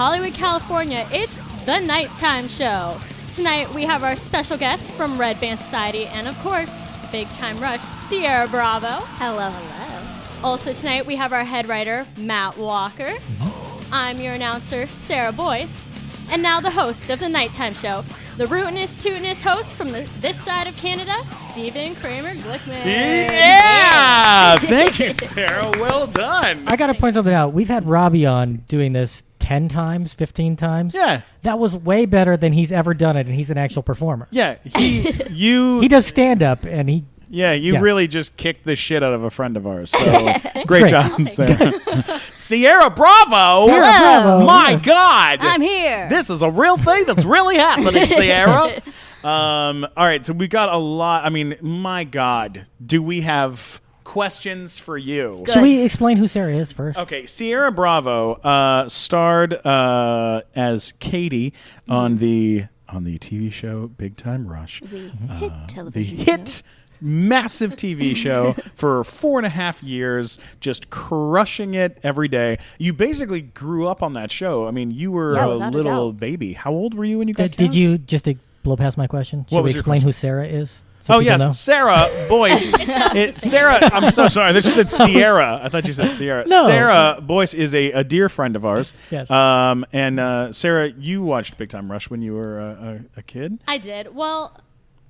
Hollywood, California, it's the Nighttime Show. Tonight we have our special guest from Red Band Society and, of course, Big Time Rush, Ciara Bravo. Hello, hello. Also tonight we have our head writer, Matt Walker. I'm your announcer, Sarah Boyce. And now the host of the Nighttime Show, the rootinest, tootinest host from this side of Canada, Stephen Kramer Glickman. Yeah! Thank you, Sarah. Well done. I got to point something out. We've had Robbie on doing this 10 times, 15 times. Yeah. That was way better than he's ever done it, and he's an actual performer. Yeah, He does stand-up, and he... Yeah, you really just kicked the shit out of a friend of ours. So great job, Sarah. Ciara Bravo. Ciara Bravo. My God. I'm here. This is a real thing that's really happening, Ciara. All right, so we got a lot. I mean, my God, do we have questions for you? Should we explain who Sarah is first? Okay, Ciara Bravo starred as Katy on the TV show Big Time Rush. Hit television The hit massive TV show for 4.5 years, just crushing it every day. You basically grew up on that show. I mean, you were a little baby. How old were you when you got cast? Did you, just to blow past my question, should we explain who Sarah is? So yes, know? Sarah Boyce. Sarah, I'm so sorry. I thought you said Ciara. I thought you said Ciara. No. Sarah Boyce is a dear friend of ours. Yes. And Sarah, you watched Big Time Rush when you were a kid? I did. Well,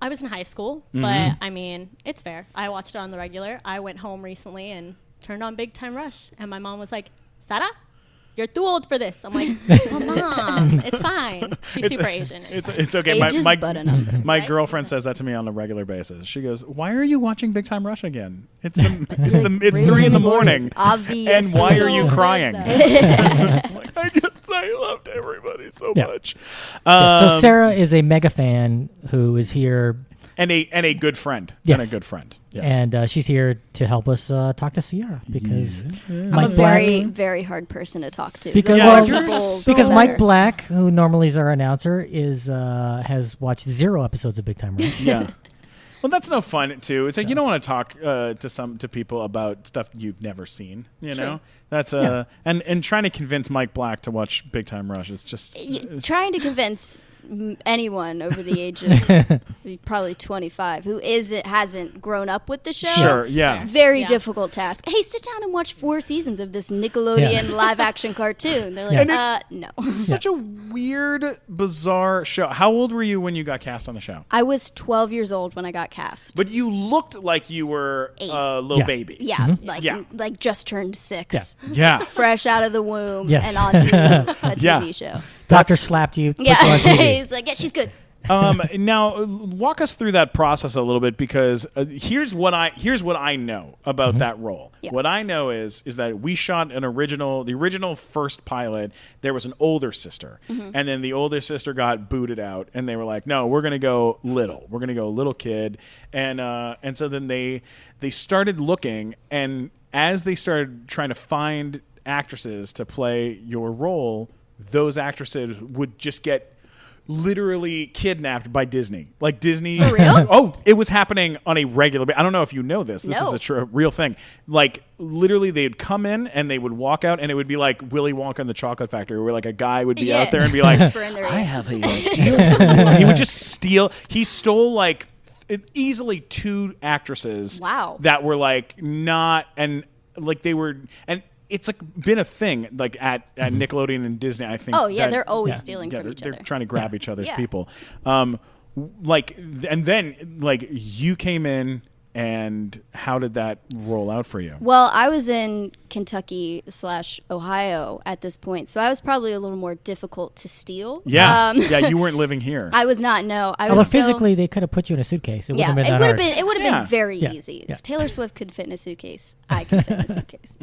I was in high school, but I mean, it's fair. I watched it on the regular. I went home recently and turned on Big Time Rush, and my mom was like, Sarah, you're too old for this. I'm like, oh, Mom, it's fine. She's super Asian. It's okay. My girlfriend says that to me on a regular basis. She goes, "Why are you watching Big Time Rush again? It's 3 in the morning. Obvious. And why are you crying?" I loved everybody so much. So Sarah is a mega fan who is here. And a good friend. Yes. And a good friend. Yes. And she's here to help us talk to Ciara because I'm a very, very hard person to talk to. Because Mike Black, who normally is our announcer, has watched 0 episodes of Big Time Rush. Yeah. Well, that's no fun too. It's like you don't want to talk to people about stuff you've never seen. You know, that's and trying to convince Mike Black to watch Big Time Rush is just trying to convince anyone over the age of probably 25 who hasn't grown up with the show. Sure, yeah. Very difficult task. Hey, sit down and watch 4 seasons of this Nickelodeon live action cartoon. They're like, no. Such a weird, bizarre show. How old were you when you got cast on the show? I was 12 years old when I got cast. But you looked like you were 8. A little baby. Yeah, like just turned 6. Yeah. Fresh out of the womb Yes. and onto a TV show. Doctor slapped you. Yeah, he's like, yeah, she's good. Now, walk us through that process a little bit because here's what I know about that role. Yeah. What I know is that we shot the original first pilot. There was an older sister, and then the older sister got booted out, and they were like, "No, we're gonna go little. We're gonna go little kid." And so then they started looking, and as they started trying to find actresses to play your role, those actresses would just get literally kidnapped by Disney. Like Disney. For real? Oh, it was happening on a regular basis. I don't know if you know this. This is a real thing. Like literally they'd come in and they would walk out and it would be like Willy Wonka and the Chocolate Factory where like a guy would be out there and be like, I have a deal for you. And he would just steal. He stole like easily 2 actresses. Wow. That were like not, and like they were, and it's like been a thing like at Nickelodeon and Disney. I think. Oh yeah, they're always stealing from each other. They're trying to grab each other's people. Like and then like you came in, and how did that roll out for you? Well, I was in Kentucky/Ohio at this point, so I was probably a little more difficult to steal. Yeah, you weren't living here. I was not. No, I was. Although physically, they could have put you in a suitcase. It wouldn't have been that hard. It would have been very easy. Yeah. If Taylor Swift could fit in a suitcase, I could fit in a suitcase.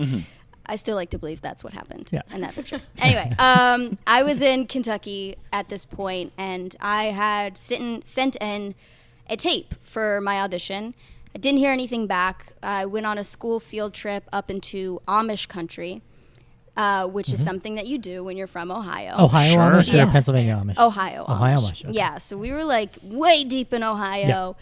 I still like to believe that's what happened in that picture. Anyway, I was in Kentucky at this point, and I had sent in a tape for my audition. I didn't hear anything back. I went on a school field trip up into Amish country, which is something that you do when you're from Ohio. Ohio Amish or Pennsylvania Amish? Ohio Ohio Amish. Okay. Yeah, so we were like way deep in Ohio.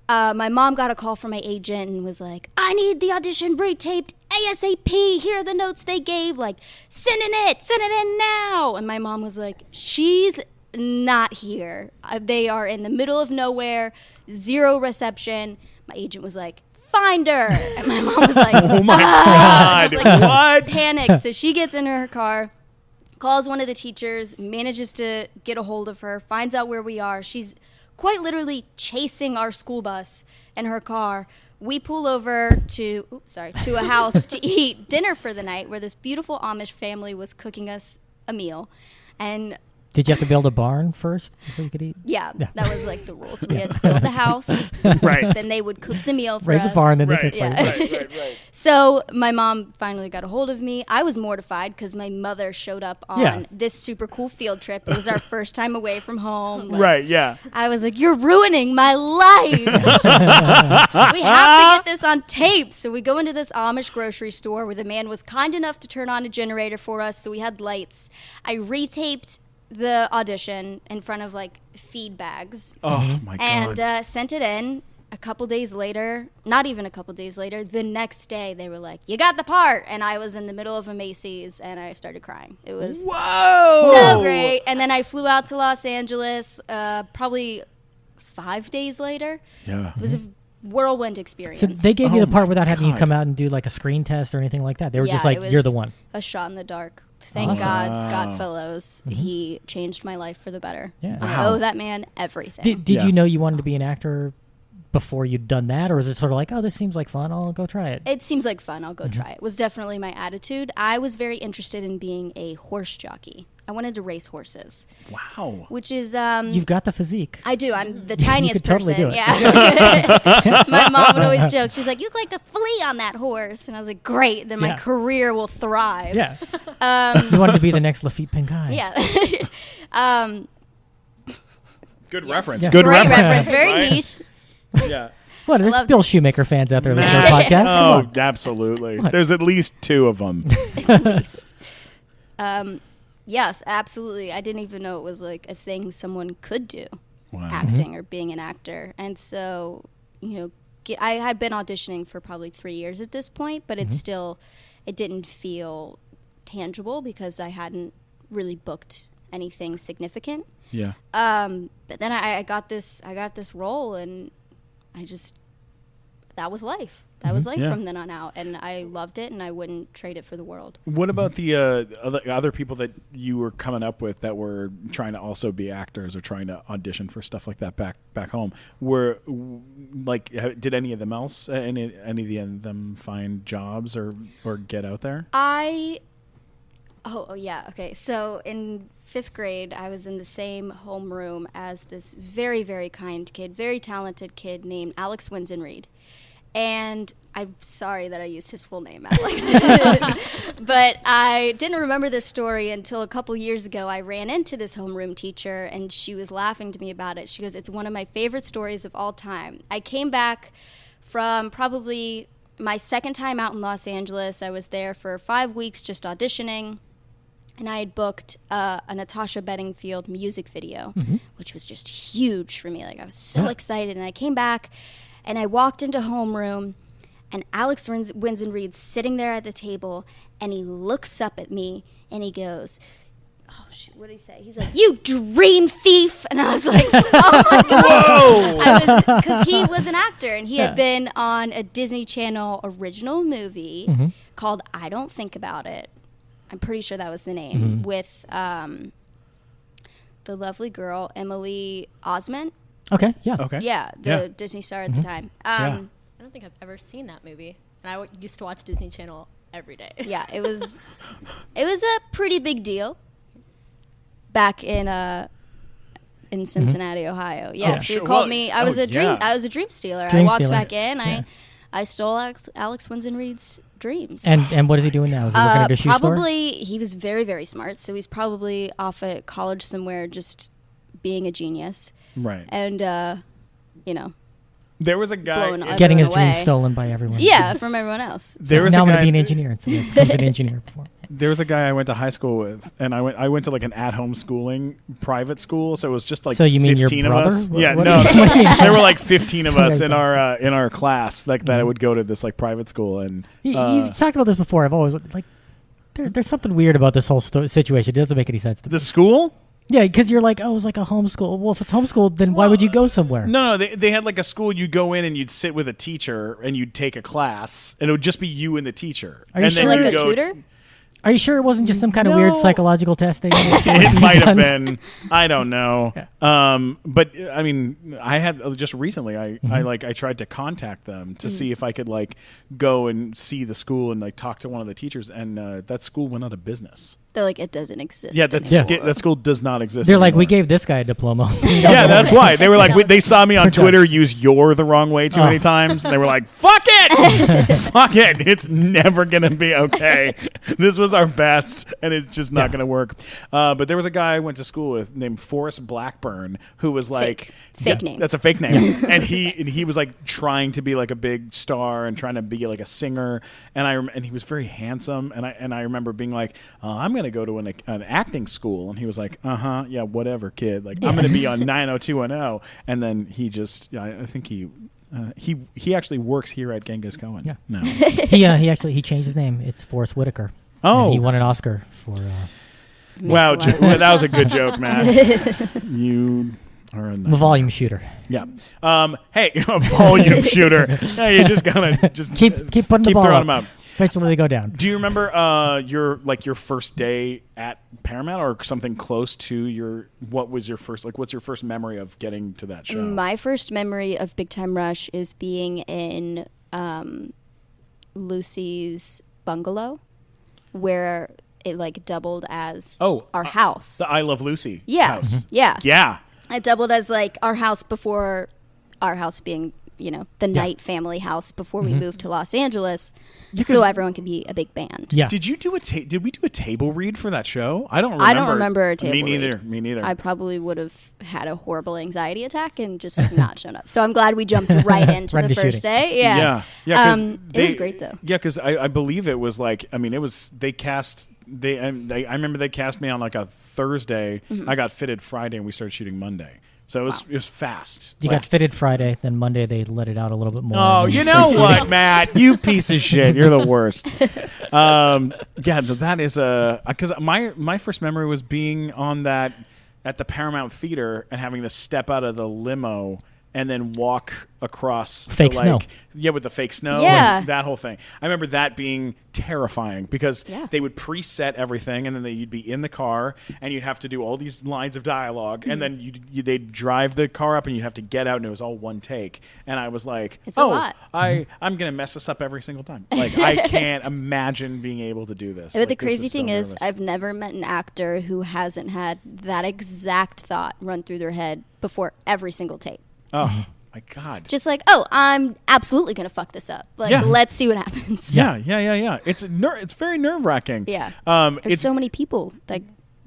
my mom got a call from my agent and was like, I need the audition retaped ASAP. Here are the notes they gave. Like, send it in now. And my mom was like, she's not here. They are in the middle of nowhere, 0 reception. My agent was like, find her. And my mom was like, oh my God, just like, what? Panicked. So she gets into her car, calls one of the teachers, manages to get a hold of her, finds out where we are. She's quite literally chasing our school bus in her car. We pull over to a house to eat dinner for the night, where this beautiful Amish family was cooking us a meal. And did you have to build a barn first before you could eat? Yeah, that was like the rules. We had to build the house. Right. Then they would cook the meal for Raise us. a barn, then Right. they cook for you. Right. So my mom finally got a hold of me. I was mortified because my mother showed up on this super cool field trip. It was our first time away from home. Like, Right, yeah. I was like, you're ruining my life. We have to get this on tape. So we go into this Amish grocery store where the man was kind enough to turn on a generator for us, so we had lights. I retaped the audition in front of like feed bags. Oh my God. And sent it in. A couple days later, not even a couple days later, the next day they were like, you got the part. And I was in the middle of a Macy's and I started crying. It was so great. And then I flew out to Los Angeles probably 5 days later. Yeah. It was a whirlwind experience. So they gave you the part my without having you God. come out and do like a screen test or anything like that. They were just like, it was you're the one. A shot in the dark. Thank Awesome. God, Scott Fellows. He changed my life for the better. Yeah. I owe that man everything. Did Yeah. you know you wanted to be an actor before you'd done that, or was it sort of like, oh, this seems like fun, I'll go try it? It seems like fun. I'll go try it. Was definitely my attitude. I was very interested in being a horse jockey. I wanted to race horses, Wow. which is You've got the physique. I do. I'm the tiniest could totally person. do it. Yeah. My mom would always joke. She's like, "You look like a flea on that horse," and I was like, "Great, then my Yeah. career will thrive." Yeah. You wanted to be the next Lafitte Pingai. Yeah. Good reference. Yeah. Good Great reference. reference. Very Right? niche. Yeah. What? There's love Bill Shoemaker fans out there that listen to our podcast. Come Oh, on. absolutely. There's at least 2 of them. At least. Yes, absolutely. I didn't even know it was like a thing someone could do, Wow. acting or being an actor. And so, I had been auditioning for probably 3 years at this point, but it didn't feel tangible because I hadn't really booked anything significant. Yeah. But then I got this role, and that was life. That was life Yeah. from then on out, and I loved it, and I wouldn't trade it for the world. What about the other people that you were coming up with that were trying to also be actors or trying to audition for stuff like that back home? Did any of them any of them find jobs or get out there? Oh yeah, okay. So in 5th grade, I was in the same homeroom as this very, very kind kid, very talented kid named Alex Winsen-Reed. And I'm sorry that I used his full name, Alex. But I didn't remember this story until a couple years ago. I ran into this homeroom teacher, and she was laughing to me about it. She goes, "It's one of my favorite stories of all time." I came back from probably my second time out in Los Angeles. I was there for 5 weeks just auditioning. And I had booked a Natasha Bedingfield music video, which was just huge for me. Like, I was so excited. And I came back, and I walked into homeroom, and Alex Winsen-Reed's sitting there at the table, and he looks up at me, and he goes, oh, shoot, what did he say? He's like, "You dream thief!" And I was like, oh, my God. Whoa! Because he was an actor, and he had been on a Disney Channel original movie called I Don't Think About It. I'm pretty sure that was the name, with the lovely girl, Emily Osment. Okay, yeah. Okay. Yeah, the Disney star at the time. Yeah. I don't think I've ever seen that movie. And I used to watch Disney Channel every day. Yeah, it was a pretty big deal back in Cincinnati, Ohio. Yeah, Oh, so sure. he called Well, me. I was a dream stealer. I walked back in. I stole Alex Winsen-Reed's dreams. And what is he doing now? Is he working at a shoe store? Probably, he was very, very smart. So he's probably off at college somewhere, just being a genius. Right. And There was a guy. blowing Getting his everyone dreams away. stolen by everyone. Yeah, from everyone else. There was now a I'm going guy. to be an engineer. And so he becomes an engineer before. There was a guy I went to high school with, and I went to like an at-home schooling private school, so it was just like so you mean 15 your of brother? us. Yeah, What no, do you mean? there were like 15 of Sorry, us in our class like that. I would go to this like private school, and You've talked about this before. I've always like, there's something weird about this whole situation. It doesn't make any sense to me. the school. Yeah, because you're like, oh, it was like a homeschool. Well, if it's homeschooled, then why would you go somewhere? No, they had like a school. You'd go in and you'd sit with a teacher and you'd take a class, and it would just be you and the teacher. Are you and sure? then Like you'd a go- tutor? Are you sure it wasn't just some kind of No. weird psychological test? It might have been. I don't know. But I mean, I had just recently. I tried to contact them to see if I could like go and see the school and like talk to one of the teachers, and that school went out of business. They're like, it doesn't exist. Yeah, anymore. that school does not exist. They're like, we anymore. gave this guy a diploma. Yeah, that's why they were like, they saw me on We're done. Twitter use "you're" the wrong way too many times, and they were like, "Fuck it, fuck it, it's never gonna be okay. This was our best, and it's just not gonna work." But there was a guy I went to school with named Forrest Blackburn who was like, Fake name. That's a fake name, and he was like trying to be like a big star and trying to be like a singer, and he was very handsome, and I remember being like, I'm gonna go to an acting school, and he was like, yeah, whatever, kid, like I'm gonna be on 90210, and then he just, I think he actually works here at Genghis Cohen. Yeah. No. He changed his name. It's Forrest Whitaker. Oh. And he won an Oscar for. Wow, Makes a lot of that was a good joke, Matt. You are a I'm a volume shooter. yeah. Hey, a volume shooter. Yeah, you just gotta just Keep putting the ball throwing up. them out. Eventually they go down. Do you remember your first day at Paramount or something close to what's your first memory of getting to that show? My first memory of Big Time Rush is being in Lucy's bungalow, where it like doubled as our house. The I Love Lucy Yeah. house. Yeah. Yeah. It doubled as like our house before our house being, the Knight family house before we moved to Los Angeles, so everyone could be a big band. Yeah. Did we do a table read for that show? I don't remember a table read. Me neither. I probably would have had a horrible anxiety attack and just not shown up. So I'm glad we jumped right into Right the into first shooting. day. Yeah. Yeah. It was great though. Yeah, because I believe it was like, I remember they cast me on like a Thursday. I got fitted Friday and we started shooting Monday. So it was fast. You got fitted Friday, then Monday they let it out a little bit more. Oh, you know what, Matt? You piece of shit. You're the worst. Yeah, that is because my first memory was being on that at the Paramount Theater and having to step out of the limo and then walk across Fake to snow. with the fake snow Yeah. and that whole thing. I remember that being terrifying because Yeah. they would preset everything and then you'd be in the car and you'd have to do all these lines of dialogue and then they'd drive the car up and you'd have to get out and it was all one take. And I was like, It's a lot. I'm going to mess this up every single time. Like, I can't imagine being able to do this. But Like, the this crazy so thing is, nervous. I've never met an actor who hasn't had that exact thought run through their head before every single take. Oh, my God. Just like, oh, I'm absolutely going to fuck this up. Like, Yeah. let's see what happens. Yeah. It's very nerve-wracking. Yeah. There's There's so many people that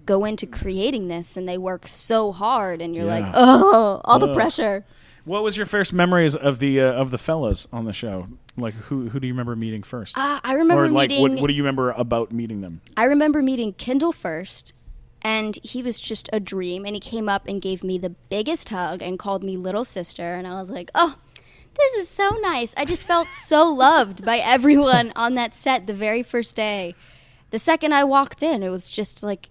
go into creating this and they work so hard and you're Yeah. like, oh, all the pressure. What was your first memories of the fellas on the show? Like, who do you remember meeting first? I remember or like, meeting. what do you remember about meeting them? I remember meeting Kendall first, and he was just a dream. And he came up and gave me the biggest hug and called me little sister. And I was like, oh, this is so nice. I just felt so loved by everyone on that set the very first day. The second I walked in, it was just like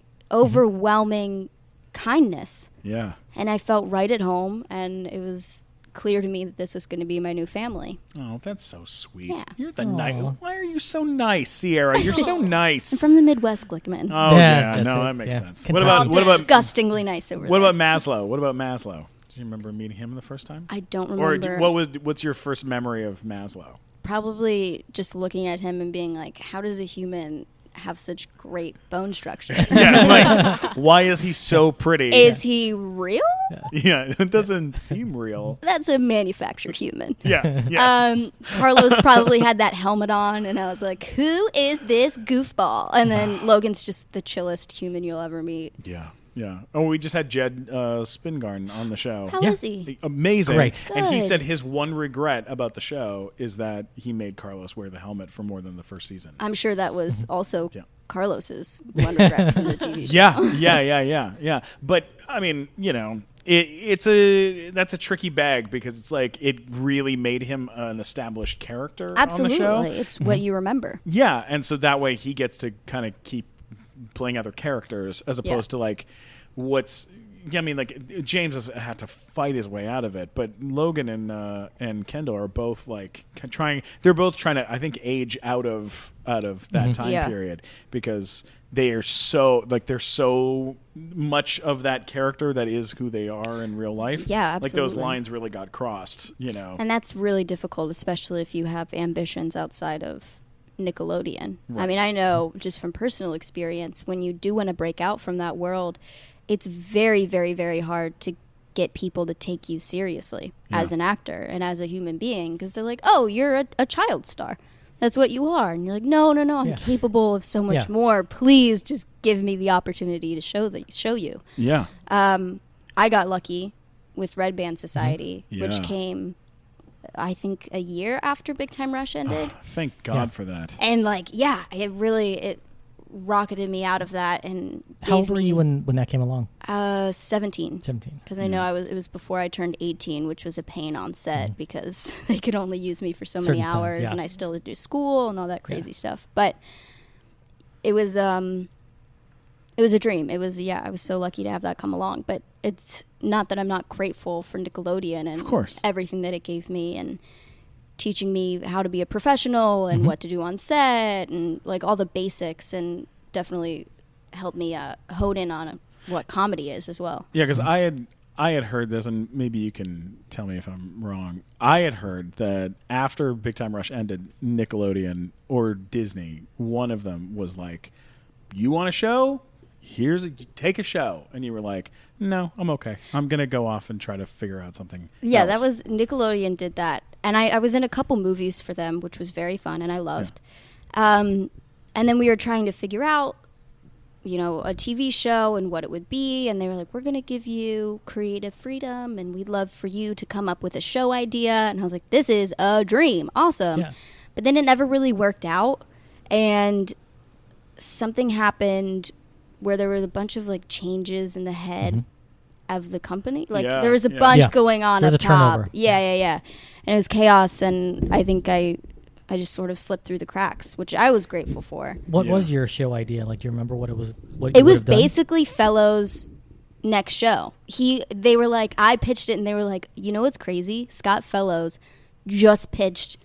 overwhelming kindness. Yeah. And I felt right at home, and it was clear to me that this was going to be my new family. Oh, that's so sweet. Yeah. You're the nice. Why are you so nice, Ciara? You're so nice. I'm from the Midwest, Glickman. Oh Yeah, yeah, that's it. that makes Yeah. sense. Kentucky. What about Disgustingly nice over what there. about Maslow? Do you remember meeting him the first time? I don't Or remember. what's your first memory of Maslow? Probably just looking at him and being like, how does a human have such great bone structure? Yeah, like why is he so pretty? Is he real? Yeah, it doesn't seem real. That's a manufactured human. Yeah. Carlos probably had that helmet on, and I was like, who is this goofball? And then Logan's just the chillest human you'll ever meet. Yeah. Yeah. Oh, we just had Jed Spingarn on the show. How is he? Amazing. Great. And he Good. said his one regret about the show is that he made Carlos wear the helmet for more than the first season. I'm sure that was also Yeah. Carlos's one regret from the TV show. Yeah. But I mean, that's a tricky bag because it's like it really made him an established character Absolutely. on the show. It's what you remember. Yeah, and so that way he gets to kind of keep playing other characters as opposed to like what's. Yeah, I mean, like James has had to fight his way out of it, but Logan and Kendall are both like trying. They're both trying to, I think, age out of that time period because they are so they're so much of that character that is who they are in real life. Yeah, absolutely. Like those lines really got crossed, And that's really difficult, especially if you have ambitions outside of Nickelodeon. Right. I mean, I know just from personal experience, when you do want to break out from that world, it's very, very, very hard to get people to take you seriously as an actor and as a human being because they're like, oh, you're a child star. That's what you are. And you're like, no, I'm capable of so much more. Please just give me the opportunity to show you. Yeah. I got lucky with Red Band Society, Yeah. which came, I think, a year after Big Time Rush ended. Thank God for that. And it rocketed me out of that and How old were you when that came along? 17. 17. Because I know it was before I turned 18, which was a pain on set because they could only use me for so many Certain times, hours and I still had to do school and all that crazy stuff. But it was a dream. It was, I was so lucky to have that come along. But it's not that I'm not grateful for Nickelodeon and Of course. everything that it gave me and teaching me how to be a professional and what to do on set and like all the basics and definitely helped me hone in on what comedy is as well. Yeah, because I had heard this, and maybe you can tell me if I'm wrong. I had heard that after Big Time Rush ended, Nickelodeon or Disney, one of them was like, "You want a show? Take a show." And you were like, "No, I'm okay. I'm gonna go off and try to figure out something." Yeah, else. that was Nickelodeon did that, and I was in a couple movies for them, which was very fun and I loved. And then we were trying to figure out, a TV show and what it would be, and they were like, "We're gonna give you creative freedom, and we'd love for you to come up with a show idea." And I was like, "This is a dream, awesome!" Yeah. But then it never really worked out, and something happened where there were a bunch of like changes in the head of the company. Like there was a bunch going on There's up a turnover. top. Yeah. And it was chaos, and I think I just sort of slipped through the cracks, which I was grateful for. What was your show idea? Like, do you remember what it was? It was basically Fellows' next show. They were like, I pitched it, and they were like, you know what's crazy? Scott Fellows just pitched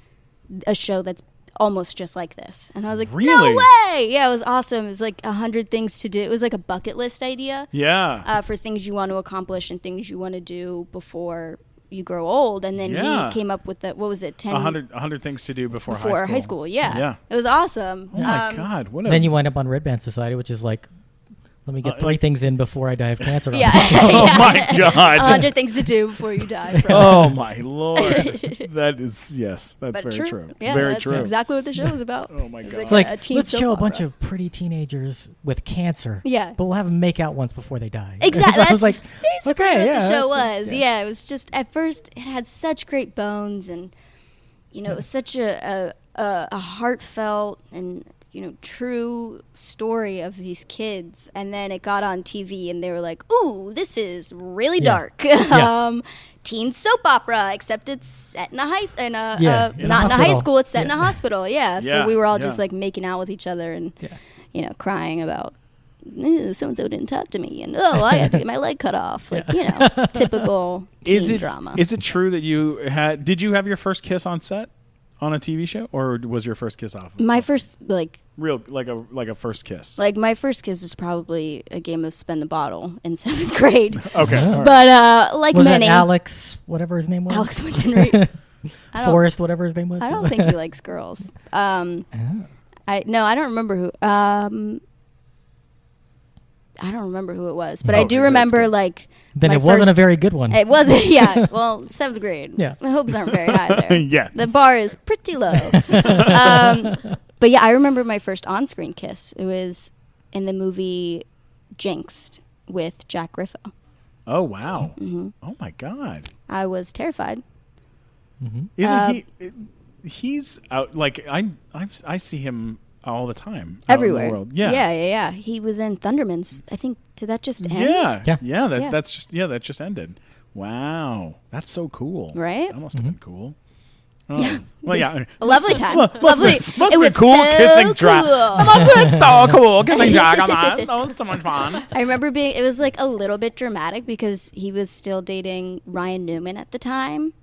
a show that's almost just like this. And I was like, Really? no way! Yeah, it was awesome. It was like 100 things to do. It was like a bucket list idea. Yeah. For things you want to accomplish and things you want to do before you grow old. And then he came up with what was it? 100 things to do before high school. Yeah. Yeah. It was awesome. Oh my God! Then you wind up on Red Band Society, which is like, let me get 3 things in before I die of cancer. Yeah. Oh my God! 100 things to do before you die. Oh my Lord! That is that's But very true. Yeah, very that's true. exactly what the show was about. Oh my It was God! It's like, a teen let's soap show a bunch opera. of pretty teenagers with cancer. Yeah. But we'll have them make out once before they die. Exactly. I was like, basically okay, what the show that's- was. Yeah, it was just at first it had such great bones, and it was such a heartfelt and true story of these kids. And then it got on TV, and they were like, "Ooh, this is really dark." Teen soap opera, except it's set in a not in a high hospital. school. It's set in a hospital. Yeah. So Yeah, we were all yeah. just like making out with each other and crying about, so and so didn't talk to me, and I had to get my leg cut off. Like typical teen drama. Is it true that did you have your first kiss on set on a TV show, or was your first kiss off? My first Real like a first kiss. my first kiss was probably a game of spin the bottle in 7th grade. Okay. Yeah. all right. But Was many, that Alex, whatever his name was? Alex Winston Reed. Forrest, whatever his name was? I don't think he likes girls. I don't remember who. I don't remember who it was, but I do that's remember good. Then my it wasn't a first- very good one. It wasn't. Yeah. Well, 7th grade. Yeah. The hopes aren't very high there. Yeah. The bar is pretty low. But yeah, I remember my first on-screen kiss. It was in the movie Jinxed. with Jack Griffo. Oh, wow. Mm-hmm. Oh, my God. I was terrified. Mm-hmm. Isn't he's out, like, I see him all the time. Everywhere. In the world. Yeah. He was in Thundermans. I think, did that just end? Yeah. That just ended. Wow. That's so cool. Right? That must have been cool. Oh. Yeah. Well, yeah. A lovely time. Lovely. Must have been cool so kissing Drac. cool. It must have been so cool kissing Drac on that. That was so much fun. I remember it was like a little bit dramatic because he was still dating Ryan Newman at the time.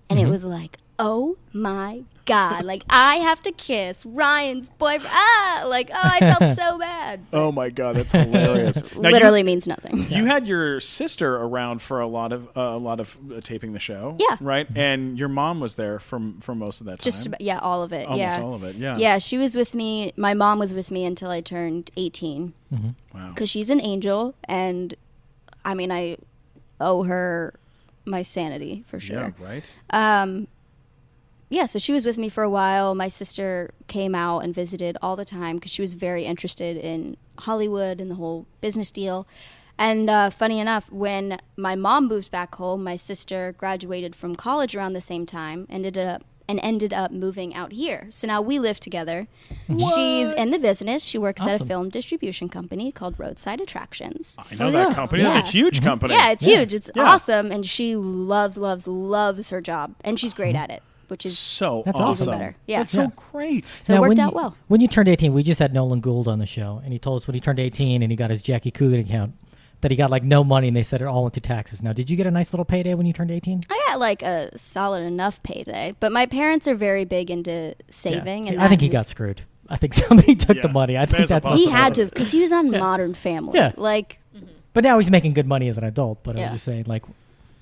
And it was like, oh my God. Like, I have to kiss Ryan's boyfriend. I felt so bad. Oh my God, that's hilarious. Now, literally means nothing. You had your sister around for a lot of taping the show. Yeah. Right? And your mom was there for most of that time. Just about, all of it. Almost all of it, yeah. Yeah, she was with me. My mom was with me until I turned 18. Mm-hmm. Wow. Because she's an angel, and I mean, I owe her my sanity for sure. Yeah, right. Yeah, so she was with me for a while. My sister came out and visited all the time because she was very interested in Hollywood and the whole business deal. And funny enough, when my mom moved back home, my sister graduated from college around the same time and ended up moving out here. So now we live together. What? She's in the business. She works at a Awesome. film distribution company called Roadside Attractions. I know that company. Yeah. It's a huge company. Yeah, it's huge. It's Yeah. awesome. And she loves her job. And she's great at it, which is So That's awesome. even better. Yeah. That's so great. So it worked out well. When you turned 18, we just had Nolan Gould on the show, and he told us when he turned 18 and he got his Jackie Coogan account that he got like no money, and they said it all went to taxes. Now, did you get a nice little payday when you turned 18? I got like a solid enough payday, but my parents are very big into saving. See, And I think he got screwed. I think somebody took the Yeah, money. I think there's a that. possibility. He had to because he was on Modern Family. Yeah. Like, But now he's making good money as an adult. But I Yeah. was just saying, like,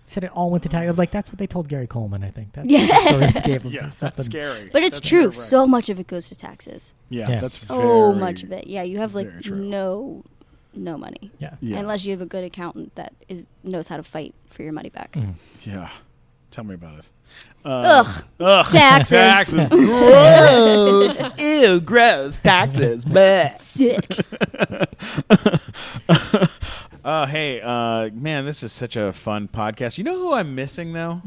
said it all went to taxes. Like that's what they told Gary Coleman. I think that's Yeah. the story they gave him. Yeah, for something. that's scary. but it's That's true. nerve-wracking. So much of it goes to taxes. Yeah, Yeah. that's So very much of it. Yeah, you have like very true. no money. Yeah. Yeah. Unless you have a good accountant that knows how to fight for your money back. Yeah. Tell me about it. Ugh. Ugh. Taxes. Taxes. Gross. Ew, gross. Taxes. Bleh. Sick. Hey, man, this is such a fun podcast. You know who I'm missing, though?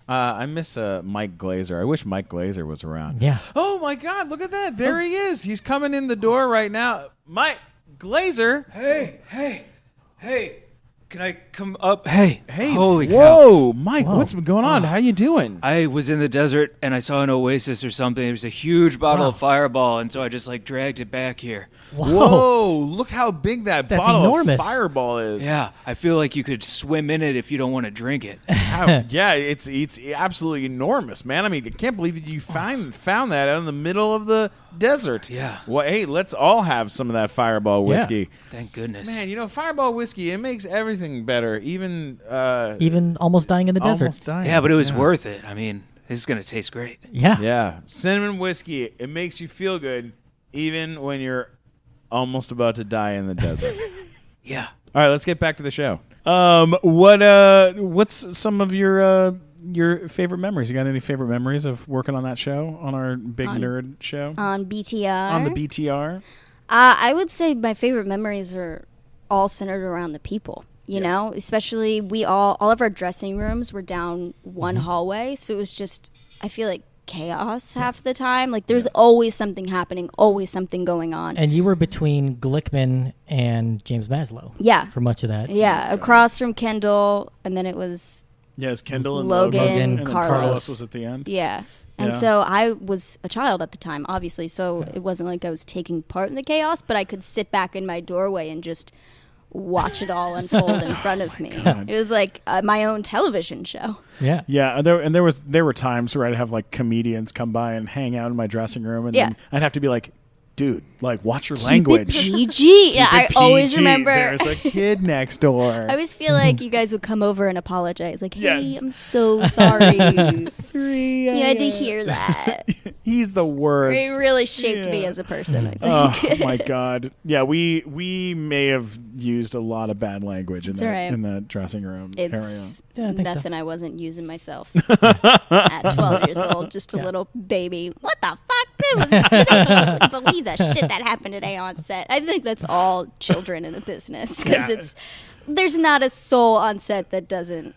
I miss Mike Glazer. I wish Mike Glazer was around. Yeah. Oh, my God. Look at that. There he is. He's coming in the door right now. Mike Glazer. Hey. Can I come up? Hey, holy cow. Whoa, Mike, what's been going on? How you doing? I was in the desert and I saw an oasis or something. There was a huge bottle of Fireball, and so I just like dragged it back here. Whoa, look how big that That's bottle enormous. of Fireball is. Yeah, I feel like you could swim in it if you don't want to drink it. Yeah, it's absolutely enormous, man. I mean, I can't believe that you found that out in the middle of the desert. Yeah. Well, hey, let's all have some of that Fireball whiskey. Thank goodness. Man, you know, Fireball whiskey, it makes everything better. Even Almost dying in the desert. almost dying. Yeah, but it was worth it. I mean, this is going to taste great. Yeah. Yeah, cinnamon whiskey, it makes you feel good even when you're almost about to die in the desert. Yeah. All right, let's get back to the show. What's some of your favorite memories? You got any favorite memories of working on that show, on our big nerd show? On BTR. On the BTR? I would say my favorite memories are all centered around the people. You know, especially all of our dressing rooms were down one hallway, so it was just, I feel like, chaos half the time. Like there's always something happening, always something going on. And you were between Glickman and James Maslow. Yeah. For much of that. Yeah, across from Kendall, and then it was Yes, Kendall and Logan, and then Carlos. was at the end. yeah. And Yeah. so I was a child at the time, obviously, so it wasn't like I was taking part in the chaos, but I could sit back in my doorway and just watch it all unfold in front of me. God. It was like my own television show. Yeah. Yeah, there were times where I'd have like comedians come by and hang out in my dressing room, and then I'd have to be like, dude, like, watch your language. PG. Yeah, I always remember. There's a kid next door. I always feel like you guys would come over and apologize. Like, hey, Yes. I'm so sorry. Three. You had to hear that. He's the worst. It really shaped me Yeah. as a person, I think. Oh my God! Yeah, we may have used a lot of bad language in It's all right. in the dressing room It's Yeah, I think so. nothing I wasn't using myself at 12 years old. Just a little baby. What the fuck? I wouldn't believe the shit that happened today on set. I think that's all children in the business because there's not a soul on set that doesn't.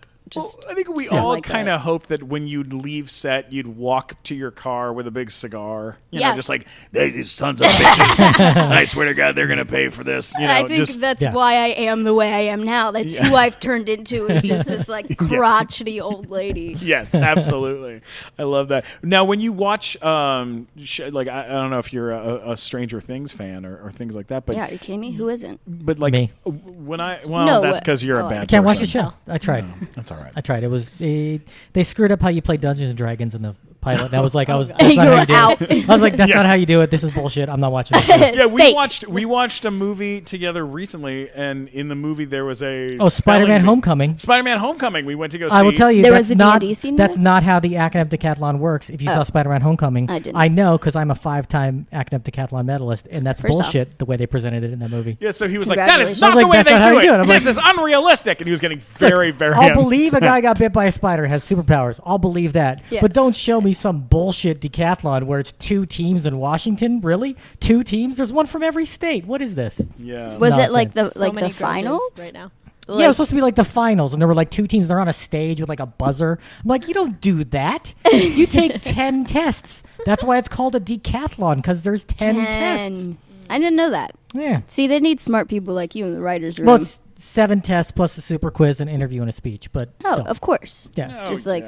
I think we all kind of hope that when you'd leave set, you'd walk to your car with a big cigar. You know, just like, these sons of bitches. I swear to God, they're going to pay for this. You know, I think that's why I am the way I am now. That's who I've turned into, is just this like crotchety old lady. Yes, absolutely. I love that. Now, when you watch, like, I don't know if you're a Stranger Things fan or things like that. But yeah, are you kidding me? Who isn't? But like, me. That's because you're a bad person. I can't watch the show. I tried. That's all right. I tried. It was they screwed up how you play Dungeons and Dragons in the pilot. That was like that's not you how were you do out. it. I was like, that's not how you do it. This is bullshit. I'm not watching this. Yeah, we watched a movie together recently, and in the movie there was a Spider-Man Homecoming. Spider-Man Homecoming. We went to go see. I will tell you, there that's was a not D&D scene. That's not how the academic decathlon works. If you saw Spider-Man Homecoming, I didn't. I know because I'm a 5-time academic decathlon medalist, and that's First bullshit the way they presented it in that movie. Yeah, so he was like, "That is not I was the like, way that's they not how do you do it." it. I'm This like- is unrealistic." And he was getting very, very. I'll believe a upset. guy got bit by a spider, has superpowers. I'll believe that. Yeah. But don't show me some bullshit decathlon where it's 2 teams in Washington. Really? 2 teams? There's one from every state. What is this? Yeah. Was it like Nonsense. the So many the finals grudges right now. Yeah, it was supposed to be like the finals, and there were like 2 teams. They're on a stage with like a buzzer. I'm like, you don't do that. You take 10 tests. That's why it's called a decathlon, because there's 10 tests. I didn't know that. Yeah. See, they need smart people like you in the writers' room. Well, it's 7 tests plus a super quiz, an interview, and a speech. But still. of course. Yeah. Just like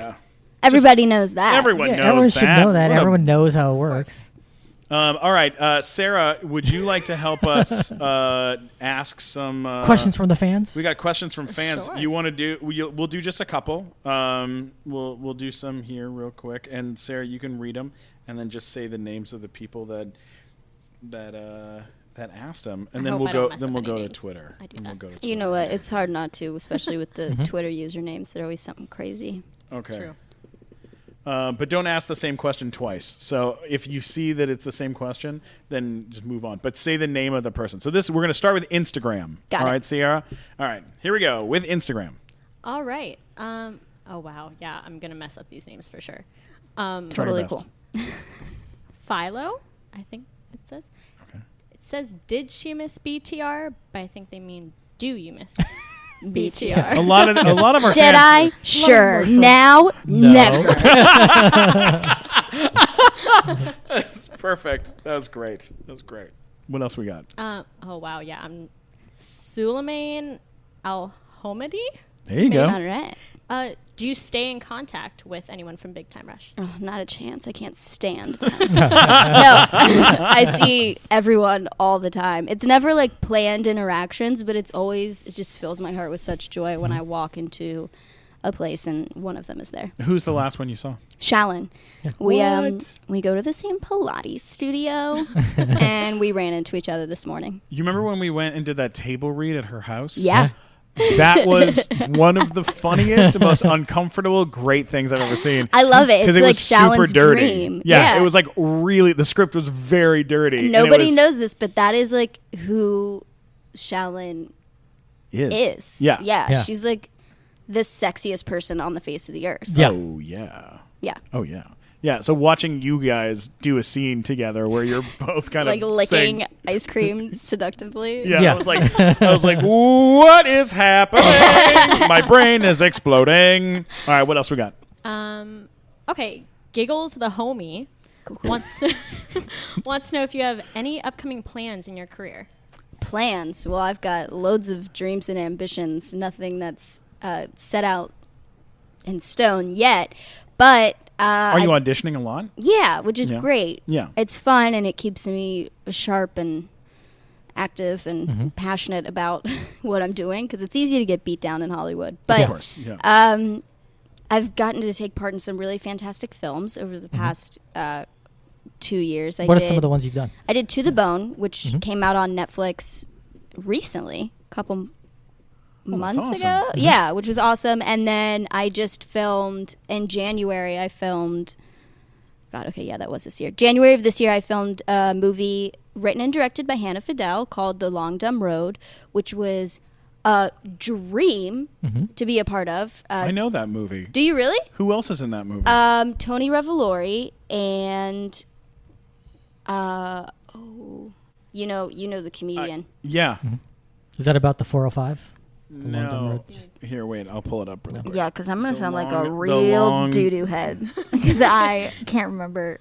everybody knows that. Everyone knows everyone that. should know that. What a- Everyone knows how it works. all right, Sarah, would you like to help us ask some Questions from the fans? We got questions from fans. Sure. You want to do? We'll do just a couple. We'll do some here real quick, and Sarah, you can read them, and then just say the names of the people that asked them, and I then hope we'll I go. don't mess Then up we'll any go to names. Twitter. I do And that. we'll go to Twitter. You know what? It's hard not to, especially with the Twitter usernames. They're always something crazy. Okay. True. But don't ask the same question twice. So if you see that it's the same question, then just move on. But say the name of the person. So we're going to start with Instagram. Got All it. right, Ciara? All right, here we go with Instagram. All right. Oh wow. Yeah, I'm gonna mess up these names for sure. Totally best. cool. Philo, I think it says. Okay. It says, "Did she miss BTR?" But I think they mean, "Do you miss A BTR?" lot of our Did fans, I? Sure. Now? Never. That's perfect. That was great. What else we got? Oh wow. Yeah, I'm Suleiman Al-Homadi. There you All go. right. Do you stay in contact with anyone from Big Time Rush? Oh, not a chance. I can't stand them. No, I see everyone all the time. It's never like planned interactions, but it just fills my heart with such joy when I walk into a place and one of them is there. Who's the last one you saw? Shallon. What? We go to the same Pilates studio and we ran into each other this morning. You remember when we went and did that table read at her house? Yeah. That was one of the funniest and most uncomfortable, great things I've ever seen. I love it. It's it like was super Shallon's dirty. dream. Yeah, it was like really. The script was very dirty. and it Nobody was- knows this, but that is like who Shallon is. Yeah. Yeah. She's like the sexiest person on the face of the earth. Yeah. Oh yeah. Yeah. Oh yeah. Yeah. So watching you guys do a scene together where you're both kind Like of licking saying, ice cream seductively. Yeah, Yeah. I was like, what is happening? My brain is exploding. All right, what else we got? Okay, Giggles the homie wants to know if you have any upcoming plans in your career. Plans. Well, I've got loads of dreams and ambitions. Nothing that's set out in stone yet. But Are you auditioning a lot? yeah, which is Yeah. great. Yeah. It's fun and it keeps me sharp and active and passionate about what I'm doing because it's easy to get beat down in Hollywood. But Of course. Yeah. I've gotten to take part in some really fantastic films over the past 2 years. What are some of the ones you've done? I did To the Bone, which came out on Netflix recently, a couple months awesome. ago. Yeah, which was awesome. And then I just filmed in January. I filmed. God, okay, yeah, that was this year. January of this year, I filmed a movie written and directed by Hannah Fidel called The Long Dumb Road, which was a dream to be a part of. I know that movie. Do you really? Who else is in that movie? Tony Revolori and You know the comedian. Yeah. Is that about the 405? No. Here, wait. I'll pull it up really quick. Yeah, because I'm going to sound like a the real long- doo-doo head. Because I can't remember.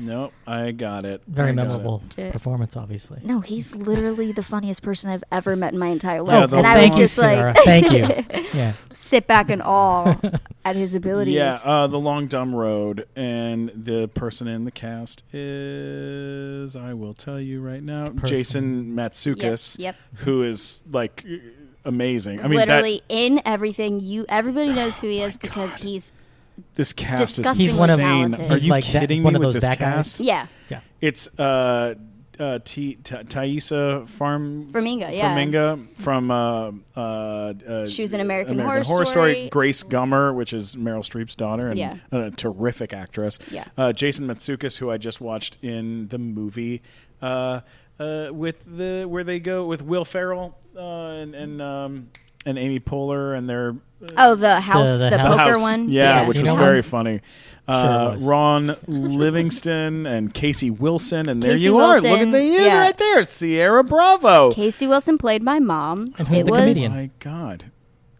Nope, I got it. Very I got memorable it. performance, obviously. No, he's literally the funniest person I've ever met in my entire Yeah, life. the And I Thank was you, just Ciara. like, Thank you. Yeah. sit back in awe at his abilities. Yeah, The Long Dumb Road, and the person in the cast is, I will tell you right now, Jason Matsukas, Yep. who is like amazing. I mean, Literally in everything. Everybody knows who he is because he's this cast disgustingly is He's one of- talented. Are He's you like that- kidding one me of with those this that guys. cast? yeah. It's Thaisa Farmiga, yeah. Farmiga from She was in American Horror Horror Story. Story. Grace Gummer, which is Meryl Streep's daughter, and Yeah. a terrific actress. Yeah. Jason Matsukas, who I just watched in the movie where they go with Will Ferrell and Amy Poehler, and their The house, The the house. poker House. one. Yeah, which You was know very what? funny. Sure it was. Ron Livingston and Casey Wilson, and there Casey you are. Look at Wilson, the end yeah. right there. Ciara Bravo. Casey Wilson played my mom. And who's it the was comedian? My God.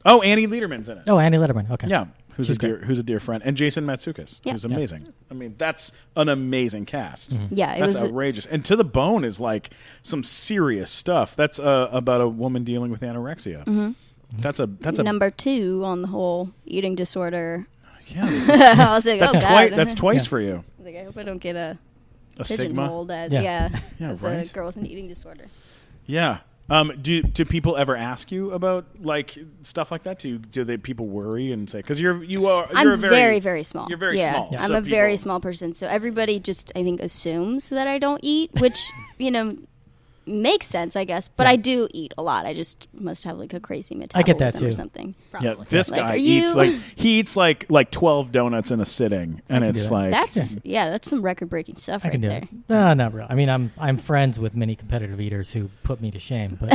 Oh, Annie Lederman's in it. Oh, Annie Letterman. Okay. Yeah, who's She's a dear friend, and Jason Matsukas, Yeah. who's amazing. I mean, that's an amazing cast. Yeah, it That's was outrageous. And To the Bone is like some serious stuff. That's about a woman dealing with anorexia. Mm-hmm. That's a number 2 on the whole eating disorder. yeah. This is, I was like, that's oh twice. God. That's twice Yeah. for you. I was like, I hope I don't get a Stigma. pigeonholed as Yeah. as right. a girl with an eating disorder. Yeah. Do people ever ask you about like stuff like that? Do they people worry and say because you're I'm a very, very small. You're very yeah. small. I'm so a very people- small person, so everybody just I think assumes that I don't eat, which makes sense, I guess. But I do eat a lot. I just must have like a crazy I get metabolism that, or too. something. Yeah, Probably. this Like, guy are eats you- he eats like 12 donuts in a sitting, and it's that. like That's some record breaking stuff I right can do there. it. No, not really. I mean, I'm friends with many competitive eaters who put me to shame, but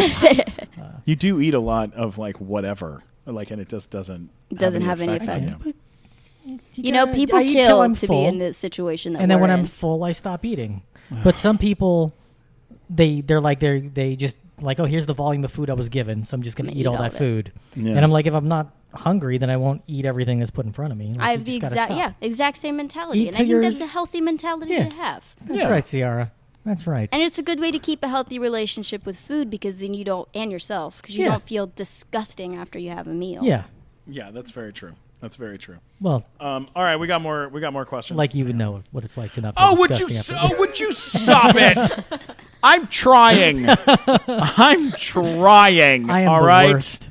you do eat a lot of like whatever, like, and it just doesn't have any effect. Yeah. People I eat till kill I'm to full, be in the situation that and then we're when in. I'm full, I stop eating. But some people, they just like, oh, here's the volume of food I was given, so I'm just gonna I'm gonna eat all eat all that of it. food. Yeah. And I'm like, if I'm not hungry, then I won't eat everything that's put in front of me. Like, I you have the just gotta stop. exact same mentality, Eat and I till think you're that's a healthy mentality Yeah. to have. That's Yeah. right, Ciara. That's right. And it's a good way to keep a healthy relationship with food because then you don't, and yourself, because you Yeah. don't feel disgusting after you have a meal. Yeah. Yeah, that's very true. That's very true. Well, All right, we got more questions. like you would know what it's like to not feel would disgusting after. would you stop it? I'm trying. I'm trying. I am all the right. worst.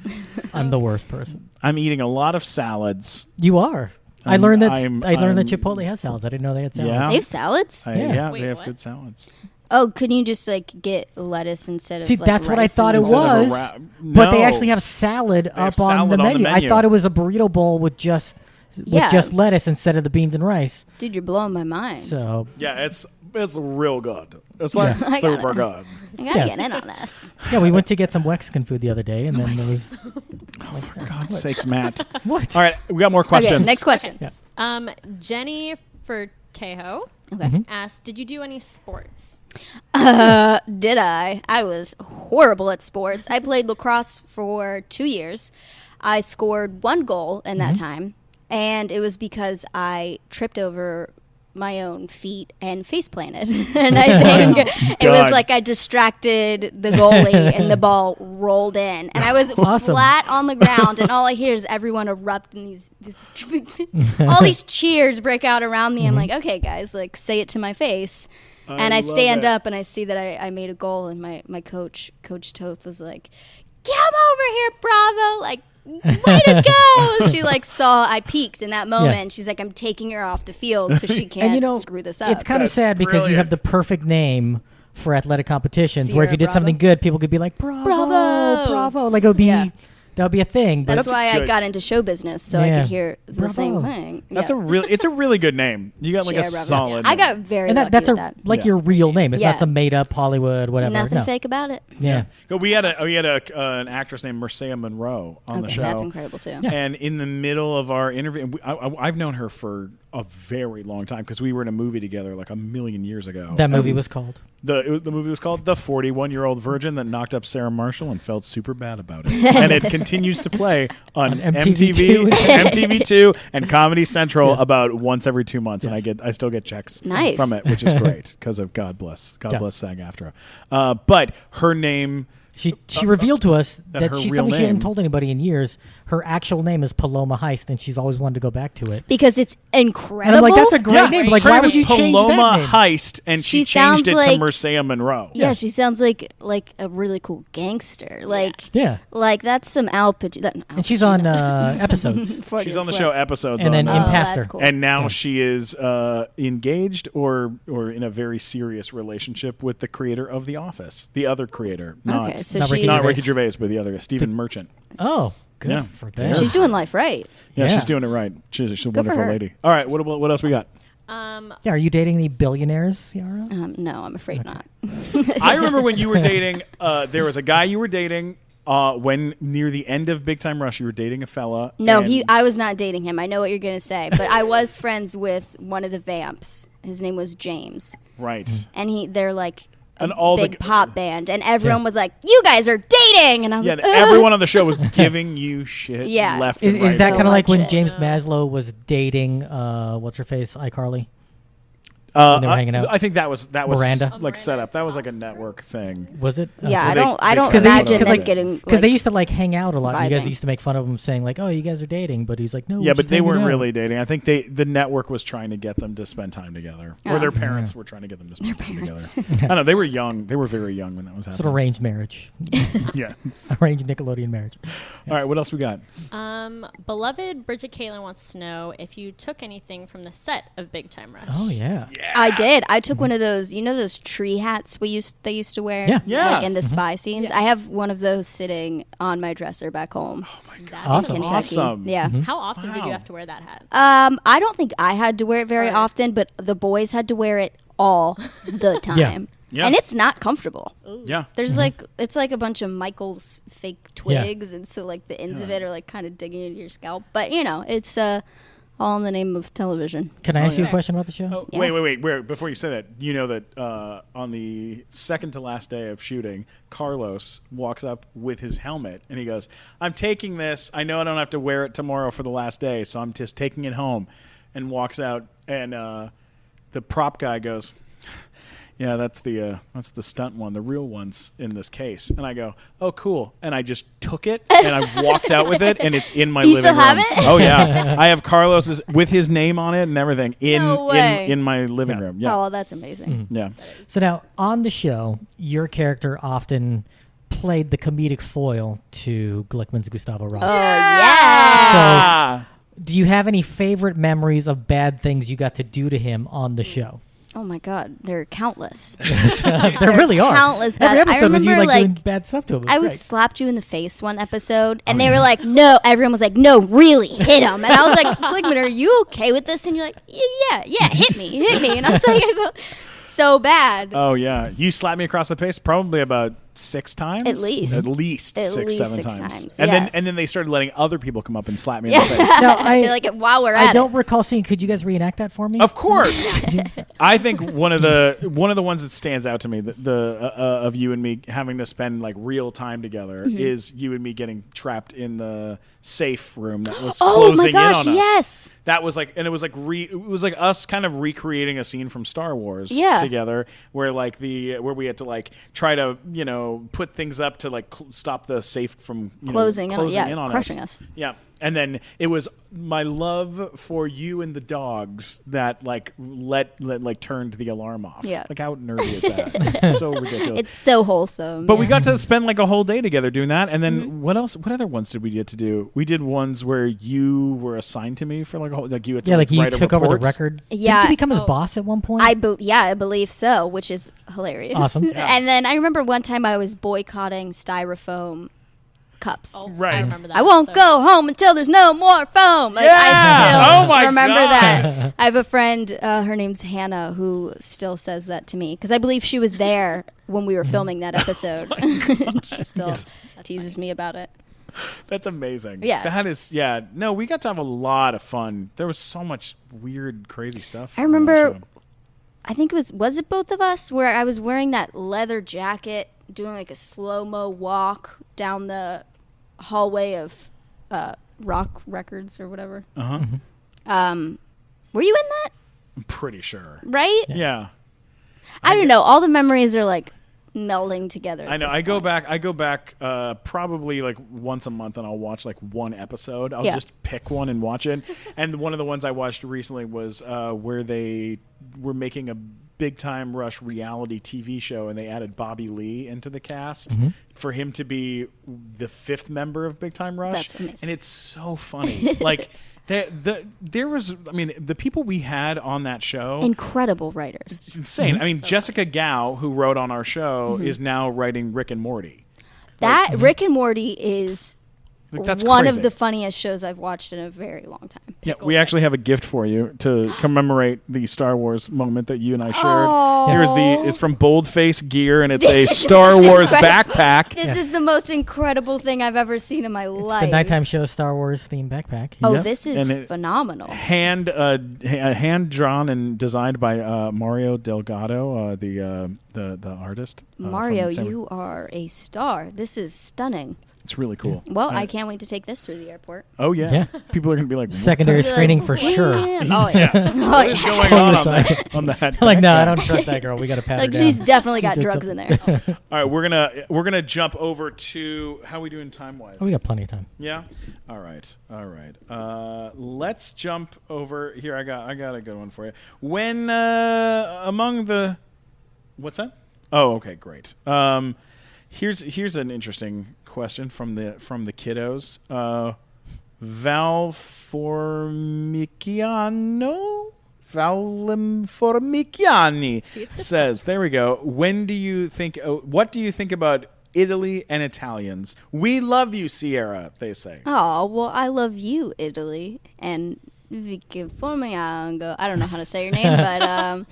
I'm the worst person. I'm eating a lot of salads. You are. I I'm- learned that I'm- Chipotle has salads. I didn't know they had salads. Yeah. They have salads? Yeah. Wait, they have what? good salads. Oh, couldn't you just like get lettuce instead of See, like, that's what I rice thought it and- Instead of a was. wrap- But they No. actually have salad have up on salad the on the menu. I menu. thought it was a burrito bowl with just Yeah. lettuce instead of the beans and rice. Dude, you're blowing my mind. So Yeah, it's real good. It's like Yeah. I got super it. good. I gotta Yeah. get in on this. yeah, we went to get some Mexican food the other day, and then there was For God's sakes, Matt. what? All right, we got more questions. Okay, next question. Yeah. Jenny Fertejo Okay. asked, "Did you do any sports?" Did I? I was horrible at sports. I played lacrosse for 2 years. I scored 1 goal in that time, and it was because I tripped over my own feet and face planted. And I think it was God. like I distracted the goalie and the ball rolled in. And I was Awesome. flat on the ground, and all I hear is everyone erupt and all these cheers break out around me. I'm like, okay, guys, like say it to my face. And I love stand it. up and I see that I made a goal, and my coach, Coach Toth, was like, "Come over here, Bravo!" Like, way to go! She like saw I peaked in that moment. Yeah. She's like, "I'm taking her off the field so she can't And you know, screw this up." it's kind of That's sad because you have brilliant. the perfect name for athletic competitions, where if Ciara you did Bravo. something good, people could be like, "Bravo, Bravo!" bravo!" Like it would be Yeah. that would be a thing. But That's why I good- got into show business, so I Yeah. could hear the Bravo. same thing. That's Yeah. it's a really good name. You got like a Ciara Bravo. solid. I got very and lucky that's with a that. like Yeah. your real name. It's Yeah. not some made up Hollywood whatever. Nothing no. fake about it. Yeah. We had an actress named Marcia Monroe on the Okay, show. that's incredible too. Yeah. And in the middle of our interview, and I've known her for a very long time because we were in a movie together like a million years ago. That movie was called? The movie was called The 41-Year-Old Virgin That Knocked Up Sarah Marshall and Felt Super Bad About It. And it continues to play on MTV2 and Comedy Central about once every 2 months. And I still get checks from it, which is great because of God bless SAG-AFTRA. But her name... She revealed to us that she hadn't told anybody in years. Her actual name is Paloma Heist, and she's always wanted to go back to it. Because it's incredible. And I'm like, that's a great name. Like, why would you change that name? Paloma Heist, and she changed it to Marcia Monroe. Yeah, she sounds like a really cool gangster. Like, like that's some Al Pacino. And she's on episodes. She's on the show Episodes. And then Impastor. Cool. And now she is engaged or in a very serious relationship with the creator of The Office. The other creator. Not Ricky Gervais, but the other, Stephen Merchant. Oh, good for them. She's doing life right. Yeah, she's doing it right. She's a wonderful lady. All right, what else we got? Are you dating any billionaires, Ciara? No, I'm afraid not. I remember when you were dating, there was a guy you were dating when near the end of Big Time Rush, you were dating a fella. No, I was not dating him. I know what you're going to say, but I was friends with one of the Vamps. His name was James. Right. And they're like... And all big pop band, and everyone was like, "You guys are dating," and I was like, everyone on the show was giving you shit. Left and right. Is that kind of like when James Maslow was dating what's her face, iCarly? They were hanging out. I think that was Miranda, like set up. That was like a network thing. Was it? Yeah, I don't imagine them getting because they used to like hang out a lot. And you guys used to make fun of him, saying like, "Oh, you guys are dating," but he's like, "No." Yeah, but they weren't really dating. I think the network was trying to get them to spend time together, or their parents were trying to get them to spend time together. I don't know. They were young. They were very young when that was happening. Sort of arranged marriage. Yeah, arranged Nickelodeon marriage. All right, what else we got? Beloved Bridget Caitlin wants to know if you took anything from the set of Big Time Rush. Oh yeah, I did. I took one of those, those tree hats they used to wear, like in the spy scenes. I have one of those sitting on my dresser back home. Oh my god, awesome! Yeah. How often did you have to wear that hat? I don't think I had to wear it very often, but the boys had to wear it all the time. Yeah. And it's not comfortable. Yeah. There's it's like a bunch of Michael's fake twigs, and so like the ends of it are like kind of digging into your scalp. But it's all in the name of television. Can I ask you a question about the show? Oh, wait. Before you say that, you know that on the second to last day of shooting, Carlos walks up with his helmet and he goes, "I'm taking this. I know I don't have to wear it tomorrow for the last day, so I'm just taking it home," and walks out. And the prop guy goes, "Yeah, that's the stunt one. The real one's in this case." And I go, "Oh, cool." And I just took it and I walked out with it, and it's in my living room. You still have it? Oh yeah, I have Carlos's with his name on it and everything in my living room. Yeah. Oh, well, that's amazing. Yeah. So now on the show, your character often played the comedic foil to Glickman's Gustavo Ross. Oh yeah. So, do you have any favorite memories of bad things you got to do to him on the show? Oh my God, they're countless. There really are. Countless bad. Every episode I remember, was you doing bad stuff to him. I would slapped you in the face one episode, and they were like, "No." Everyone was like, "No, really, hit him." And I was like, "Glickman, are you okay with this?" And you're like, "Yeah, hit me." And I was like, "I felt so bad." Oh yeah, you slapped me across the face probably about 6 times. At least six, 7 times. And then they started letting other people come up and slap me in the face. So They're like, "While we're at it." I don't recall seeing. Could you guys reenact that for me? Of course. I think one of the ones that stands out to me, of you and me having to spend like real time together, is you and me getting trapped in the safe room that was closing in on us. Yes. That was like, and it was like us kind of recreating a scene from Star Wars together, where like where we had to like try to put things up to like stop the safe from closing in on crushing us. us. Yeah. And then it was my love for you and the dogs that like turned the alarm off. Yeah. Like how nerdy is that? It's so ridiculous. It's so wholesome. But we got to spend like a whole day together doing that. And then what else? What other ones did we get to do? We did ones where you were assigned to me for like a whole, like you had to like you write took over the record. Yeah. Didn't you become his boss at one point? I believe so, which is hilarious. Awesome. Yeah. And then I remember one time I was boycotting styrofoam cups. Oh, Right. I remember that. I won't go home until there's no more foam. Like, I still remember that. I have a friend, her name's Hannah, who still says that to me because I believe she was there when we were filming that episode. She still teases me about it. That's amazing. Yeah. That is, no, we got to have a lot of fun. There was so much weird, crazy stuff. I remember, I think was it both of us, where I was wearing that leather jacket, doing like a slow-mo walk down the hallway of Rock Records or whatever. Uh-huh. Mm-hmm. Were you in that? I'm pretty sure. Right? Yeah. I don't know. All the memories are like melding together. I know. I go back probably like once a month, and I'll watch like one episode. I'll just pick one and watch it. And one of the ones I watched recently was where they were making a Big Time Rush reality TV show, and they added Bobby Lee into the cast for him to be the 5th member of Big Time Rush. That's amazing. And it's so funny. Like there was, I mean, the people we had on that show, incredible writers. It's insane. I mean, Jessica Gao, who wrote on our show, is now writing Rick and Morty. That Rick and Morty is that's one crazy. of the funniest shows I've watched in a very long time. Yeah, we actually have a gift for you to commemorate the Star Wars moment that you and I shared. Oh. It's from Boldface Gear, and it's a Star Wars backpack. This is the most incredible thing I've ever seen in my life. The nighttime show Star Wars themed backpack. Oh, Yep. this is phenomenal. Hand drawn and designed by Mario Delgado, the artist. Mario, you are a star. This is stunning. It's really cool. Well, I can't wait to take this through the airport. Oh yeah. Yeah. People are gonna be like, what Secondary the- screening for sure. Oh, yeah. What is going on on that? Like, no, I don't trust that girl. We got to pat her Like, down. she's definitely got did drugs in there. All right, we're gonna jump over to how are we doing time wise? Oh, we got plenty of time. Yeah. All right. Let's jump over here. I got a good one for you. When among the, what's that? Oh, okay, great. Here's an interesting question from the kiddos. Valformiciani says, there we go. What do you think about Italy and Italians? We love you, Ciara, they say. Oh, well, I love you, Italy. And Vicky Formiango. I don't know how to say your name, but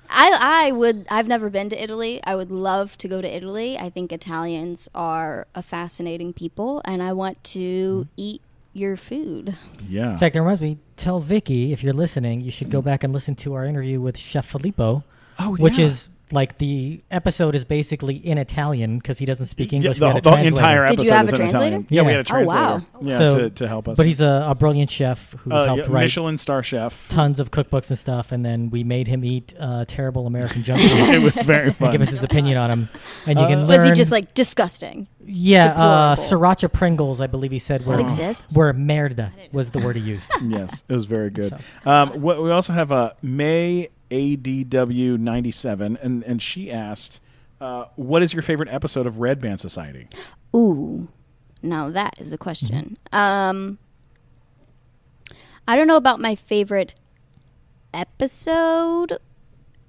I've never been to Italy. I would love to go to Italy. I think Italians are a fascinating people, and I want to eat your food. Yeah. In fact, that reminds me, tell Vicky, if you're listening, you should go back and listen to our interview with Chef Philippo, which is like the episode is basically in Italian because he doesn't speak English. The entire episode Did you have is a in translator? Italian. Yeah, we had a Oh, translator. wow. Yeah, So- to help us. But he's a brilliant chef who's helped write Michelin star chef. tons of cookbooks and stuff, and then we made him eat terrible American junk food It was very and fun. give us his opinion on him. And you can learn. Was he just like disgusting? Yeah, deplorable? siracha Pringles, I believe he said, were, That exists? were merda was the word he used. Yes, it was very good. So. We also have May ADW97, and she asked, what is your favorite episode of Red Band Society? Ooh, now that is a question. I don't know about my favorite episode.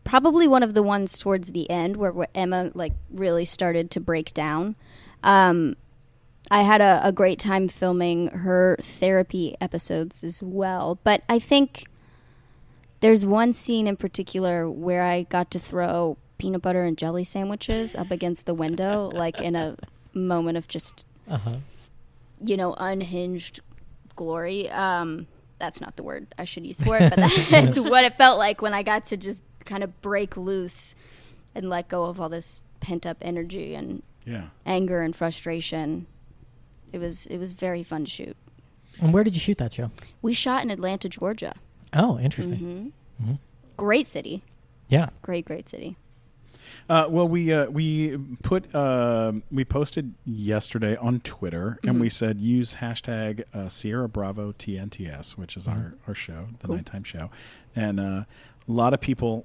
Probably one of the ones towards the end where Emma like really started to break down. I had a great time filming her therapy episodes as well. But I think there's one scene in particular where I got to throw peanut butter and jelly sandwiches up against the window, like in a moment of just, unhinged glory. That's not the word I should use for it, but that's what it felt like when I got to just kind of break loose and let go of all this pent up energy and anger and frustration. It was very fun to shoot. And where did you shoot that show? We shot in Atlanta, Georgia. Oh, interesting. Great city. Yeah. Great city. Well, we posted yesterday on Twitter, and we said use hashtag Ciara Bravo TNTS, which is our show, the nighttime show, and a lot of people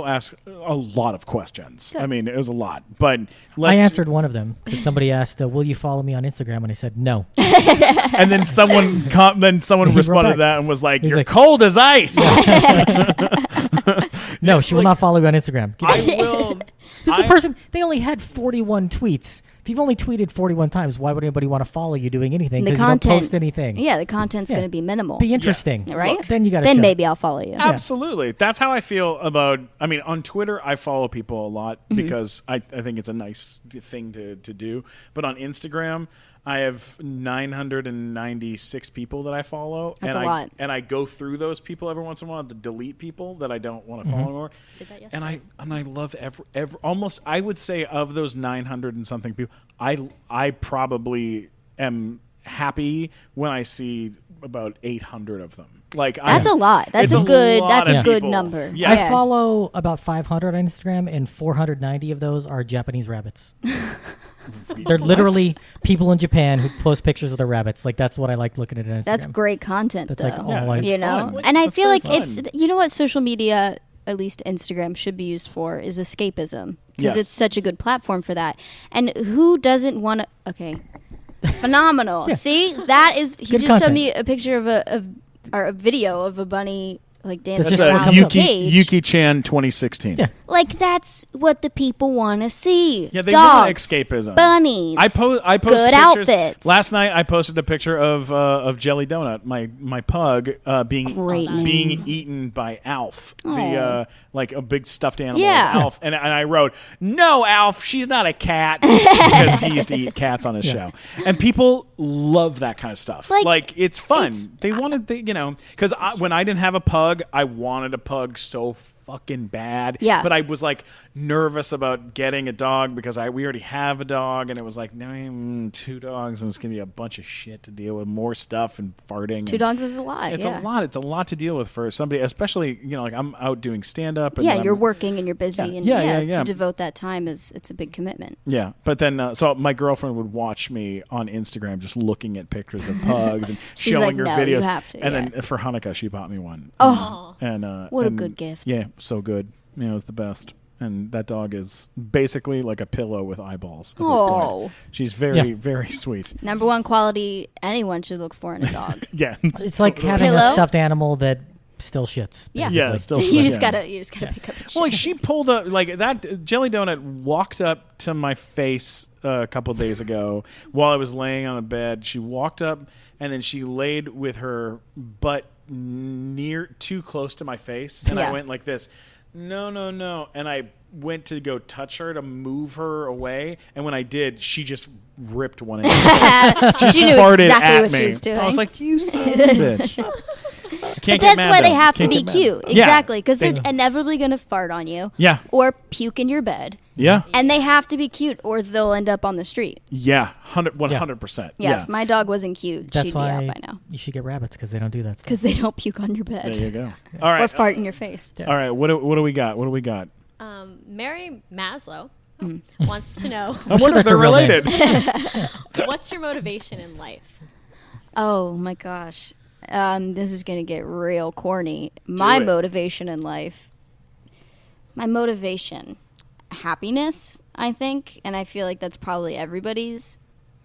ask a lot of questions. Good. I mean, it was a lot, but I answered one of them. Somebody asked, "Will you follow me on Instagram?" And I said, "No." and then someone responded to that and was like, "You're cold as ice." No, she will not follow you on Instagram. I will. This is a person. They only had 41 tweets. If you've only tweeted 41 times, why would anybody want to follow you doing anything? The Because you don't content, post anything. Yeah, the content's going to be minimal. Be interesting, right? Then you got to. Then maybe I'll follow you. Absolutely. That's how I feel about, I mean, on Twitter, I follow people a lot because I think it's a nice thing to do. But on Instagram, I have 996 people that I follow. That's a lot. And I go through those people every once in a while to delete people that I don't want to follow anymore. Did that yesterday. And I love every almost, I would say, of those 900 and something people, I probably am happy when I see about 800 of them. Like that's a lot. That's a good number. Yeah. I follow about 500 on Instagram, and 490 of those are Japanese rabbits. They're literally people in Japan who post pictures of their rabbits. Like, that's what I like looking at on Instagram. That's great content, That's though. like all I you know, fun. and I That's feel very like fun. you know what social media, at least Instagram, should be used for is escapism, because Yes. it's such a good platform for that. And who doesn't want to? Okay, phenomenal. See, that is. He Good just showed content. me a picture of a video of a bunny like dancing just That's what around comes the up. cage. Yuki-chan 2016. Yeah. Like, that's what the people want to see. Yeah, they Dogs, want escapism. bunnies. I posted good pictures. outfits. Last night I posted a picture of Jelly Donut, my pug, being Great name. eaten by Alf, Aw. like a big stuffed animal Yeah. of Alf, and I wrote, "No, Alf, she's not a cat," because he used to eat cats on his show, and people love that kind of stuff. Like, it's fun. it's- They wanted, because when I didn't have a pug, I wanted a pug so fucking bad. Yeah. But I was like nervous about getting a dog because we already have a dog, and it was like, no, 2 dogs, and it's gonna be a bunch of shit to deal with, more stuff and farting. 2 dogs is a lot. It's yeah. a lot. It's a lot to deal with for somebody, especially like I'm out doing stand up. Yeah, you're working and you're busy, and Yeah. to devote that time it's a big commitment. Yeah, but then so my girlfriend would watch me on Instagram just looking at pictures of pugs and She's showing like, her "No, you videos. have to," and yeah. then for Hanukkah, she bought me one. Oh, and what a and- good gift. Yeah, so good. It was the best. And that dog is basically like a pillow with eyeballs at this Oh. point. She's very, very sweet. number one quality anyone should look for in a dog. Yeah, It's like having Pillow? a stuffed animal that still shits. Yeah. yeah, basically. it's still you yeah. just gotta pick up. A Well, like shit. she pulled up like that. Jelly Donut walked up to my face a couple of days ago while I was laying on the bed. She walked up and then she laid with her butt too close to my face, and Yeah. I went like this. No, and I went to go touch her to move her away, and when I did, she just ripped one in. she knew farted exactly at what me. she was doing. I was like, "You son of a bitch!" but that's why they have to be cute, Yeah. exactly, because they're They- inevitably gonna fart on you, Yeah, or puke in your bed, yeah, and they have to be cute, or they'll end up on the street. yeah. 100%. Yeah, if my dog wasn't cute, That's she'd be out why by now, you should get rabbits, because they don't do that stuff. because they don't puke on your There bed you go. All right, or fart in your face. Yeah. all right. What do we got? What do we got? Mary Maslow Mm. wants to know I wonder if that's a they're real name. related. what's your motivation in life? Oh my gosh. This is going to get real corny. My it. motivation in life, happiness, I think. And I feel like that's probably everybody's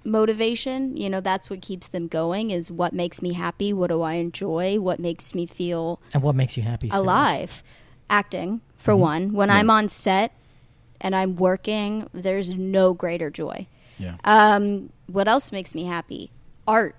motivation. You know, that's what keeps them going, is what makes me happy. What do I enjoy? What makes me feel And what makes you happy? Sarah? alive? Acting, for one. When I'm on set and I'm working, there's no greater joy. Yeah. What else makes me happy? Art.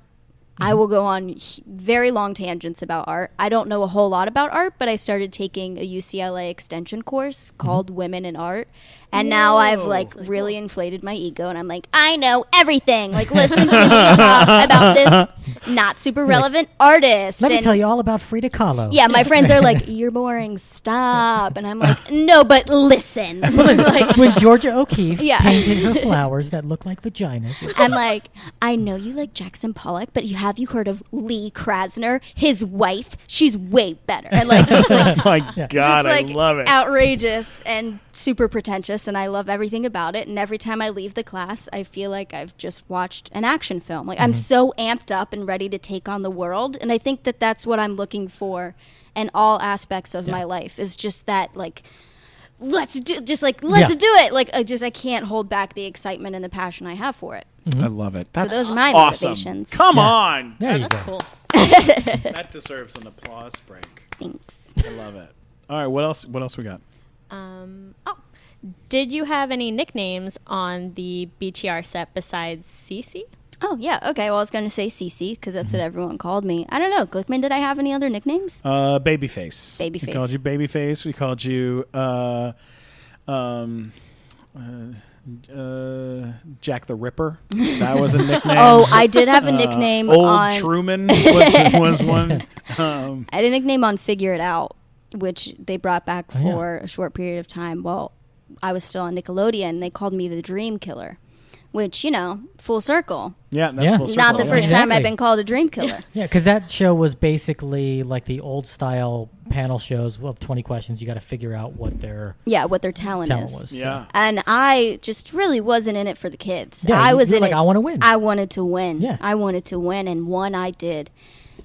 I will go on very long tangents about art. I don't know a whole lot about art, but I started taking a UCLA extension course called Women in Art. And now I've really inflated my ego, and I'm like, I know everything. Like, listen to me talk about this not super relevant artist. Let me And tell you all about Frida Kahlo. yeah, my friends are like, you're boring, stop. And I'm like, no, but listen. Like, When Georgia O'Keeffe Yeah. painted her flowers that look like vaginas. I'm like, I know you like Jackson Pollock, but have you heard of Lee Krasner? His wife, she's way better. And like, just like, Oh my God, just like I love it. outrageous and super pretentious, and I love everything about it. And every time I leave the class, I feel like I've just watched an action film. Like, I'm so amped up and ready to take on the world. And I think that that's what I'm looking for in all aspects of my life, is just that, like, let's do it. Like, I can't hold back the excitement and the passion I have for it. I love it. That's those are my awesome. motivations. Come on. There you That's go. cool. That deserves an applause break. Thanks. I love it. All right, what else we got? Did you have any nicknames on the BTR set besides Cece? Oh, yeah. Okay. Well, I was going to say Cece because that's what everyone called me. I don't know. Glickman, did I have any other nicknames? Babyface. Babyface. We called you Babyface. We called you Jack the Ripper. That was a nickname. Oh, I did have a nickname Old on Truman was one. I had a nickname on Figure It Out, which they brought back for a short period of time. Well, I was still on Nickelodeon. They called me the Dream Killer, which, full circle. Yeah, that's full circle. Not the first time I've been called a Dream Killer. Yeah, because that show was basically like the old style panel shows of 20 questions. You got to figure out what their talent is. was. Yeah. And I just really wasn't in it for the kids. Yeah, I was you're in like, it. I want to win. I wanted to win. Yeah. I wanted to win, and one I did.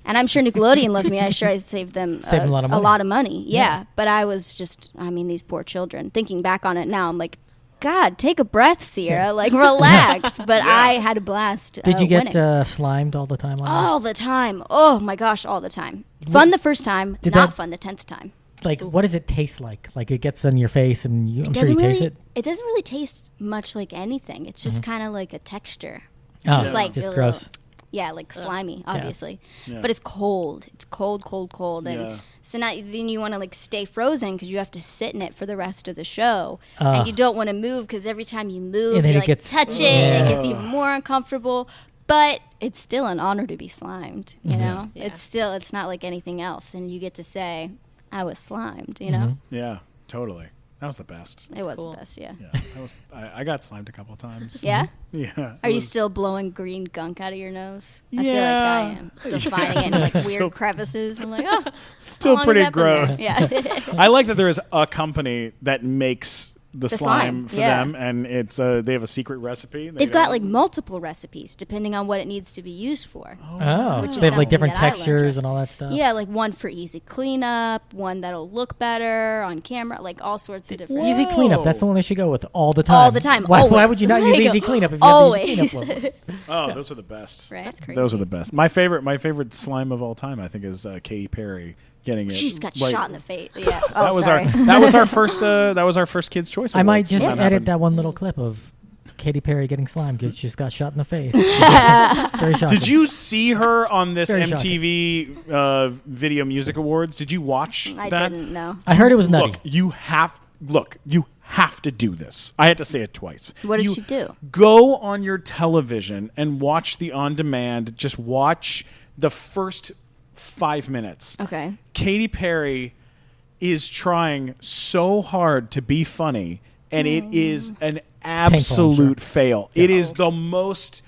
And I'm sure Nickelodeon loved me. I'm sure I saved them a lot of money. Yeah. But I was just, these poor children. Thinking back on it now, I'm like, God, take a breath, Ciara. Like, relax. But I had a blast. Did you get winning. slimed all the time on all the time? Oh my gosh, all the time. Fun the first time, not fun the 10th time. Like, what does it taste like? Like, it gets on your face, and I'm sure you taste it. It doesn't really taste much like anything. It's just kind of like a texture. Oh, Just like just gross. Yeah, like slimy, obviously. Yeah. But it's cold. It's cold, cold, cold. And so now then you want to like stay frozen because you have to sit in it for the rest of the show. And you don't want to move because every time you move, you like touch it and it gets even more uncomfortable. But it's still an honor to be slimed, you know? Yeah. It's not like anything else. And you get to say, I was slimed, you know? Yeah, totally. That was the best. It was Cool. the best, yeah. Yeah, that was. I got slimed a couple of times. Yeah? Yeah. Are you still blowing green gunk out of your nose? I feel like Yeah. I am. Still finding it in like weird crevices. I'm like, oh, still how long pretty has that been gross? there? Yeah. I like that there is a company that makes the slime for yeah. them, and it's they have a secret recipe. They've got like multiple recipes depending on what it needs to be used for. Oh, Which is they have like something different that I learned textures just- and all that stuff. Yeah, like one for easy cleanup, one that'll look better on camera, like all sorts of different. Easy cleanup. That's the one they should go with all the time. All the time, Why always. would you not use There you easy go. cleanup if you Always. have easy cleanup? Level? Oh, those are the best. Right? That's crazy. Those are the best. My favorite slime of all time, I think, is Katy Perry getting it. She's got right- shot in the face. Yeah. Oh, That was sorry. our first Kids Choice I might Awards. just That edit happened. that one little clip of Katy Perry getting slimed because she just got shot in the face. Very shocking. Did you see her on this Very MTV Video Music Awards? Did you watch I that? didn't know. I heard it was nutty. Look, you have to do this. I had to say it twice. What did You she do? Go on your television and watch the on-demand. Just watch the first 5 minutes. Okay. Katy Perry is trying so hard to be funny, and it is an absolute fail. It is the most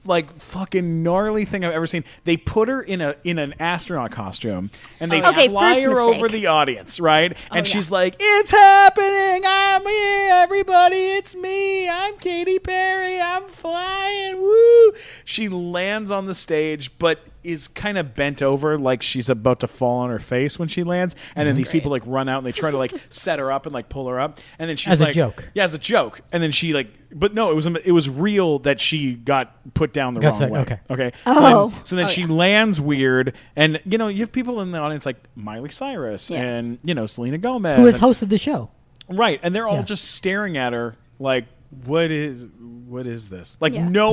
fucking gnarly thing I've ever seen. They put her in an astronaut costume, and they fly first her mistake. over the audience, right? And she's like, "It's happening! I'm here, everybody! It's me! I'm Katy Perry! I'm flying! Woo!" She lands on the stage, but is kind of bent over like she's about to fall on her face when she lands, and then these people like run out and they try to like set her up and like pull her up, and then she's As a like, joke. yeah, as a joke, and then she like, but no, it was real that she got put down the Guess wrong that- way. okay. So then she lands weird, and you have people in the audience like Miley Cyrus and Selena Gomez, Who has and- hosted the show? right, and they're all Yeah. just staring at her like, what is this? Like Yeah. no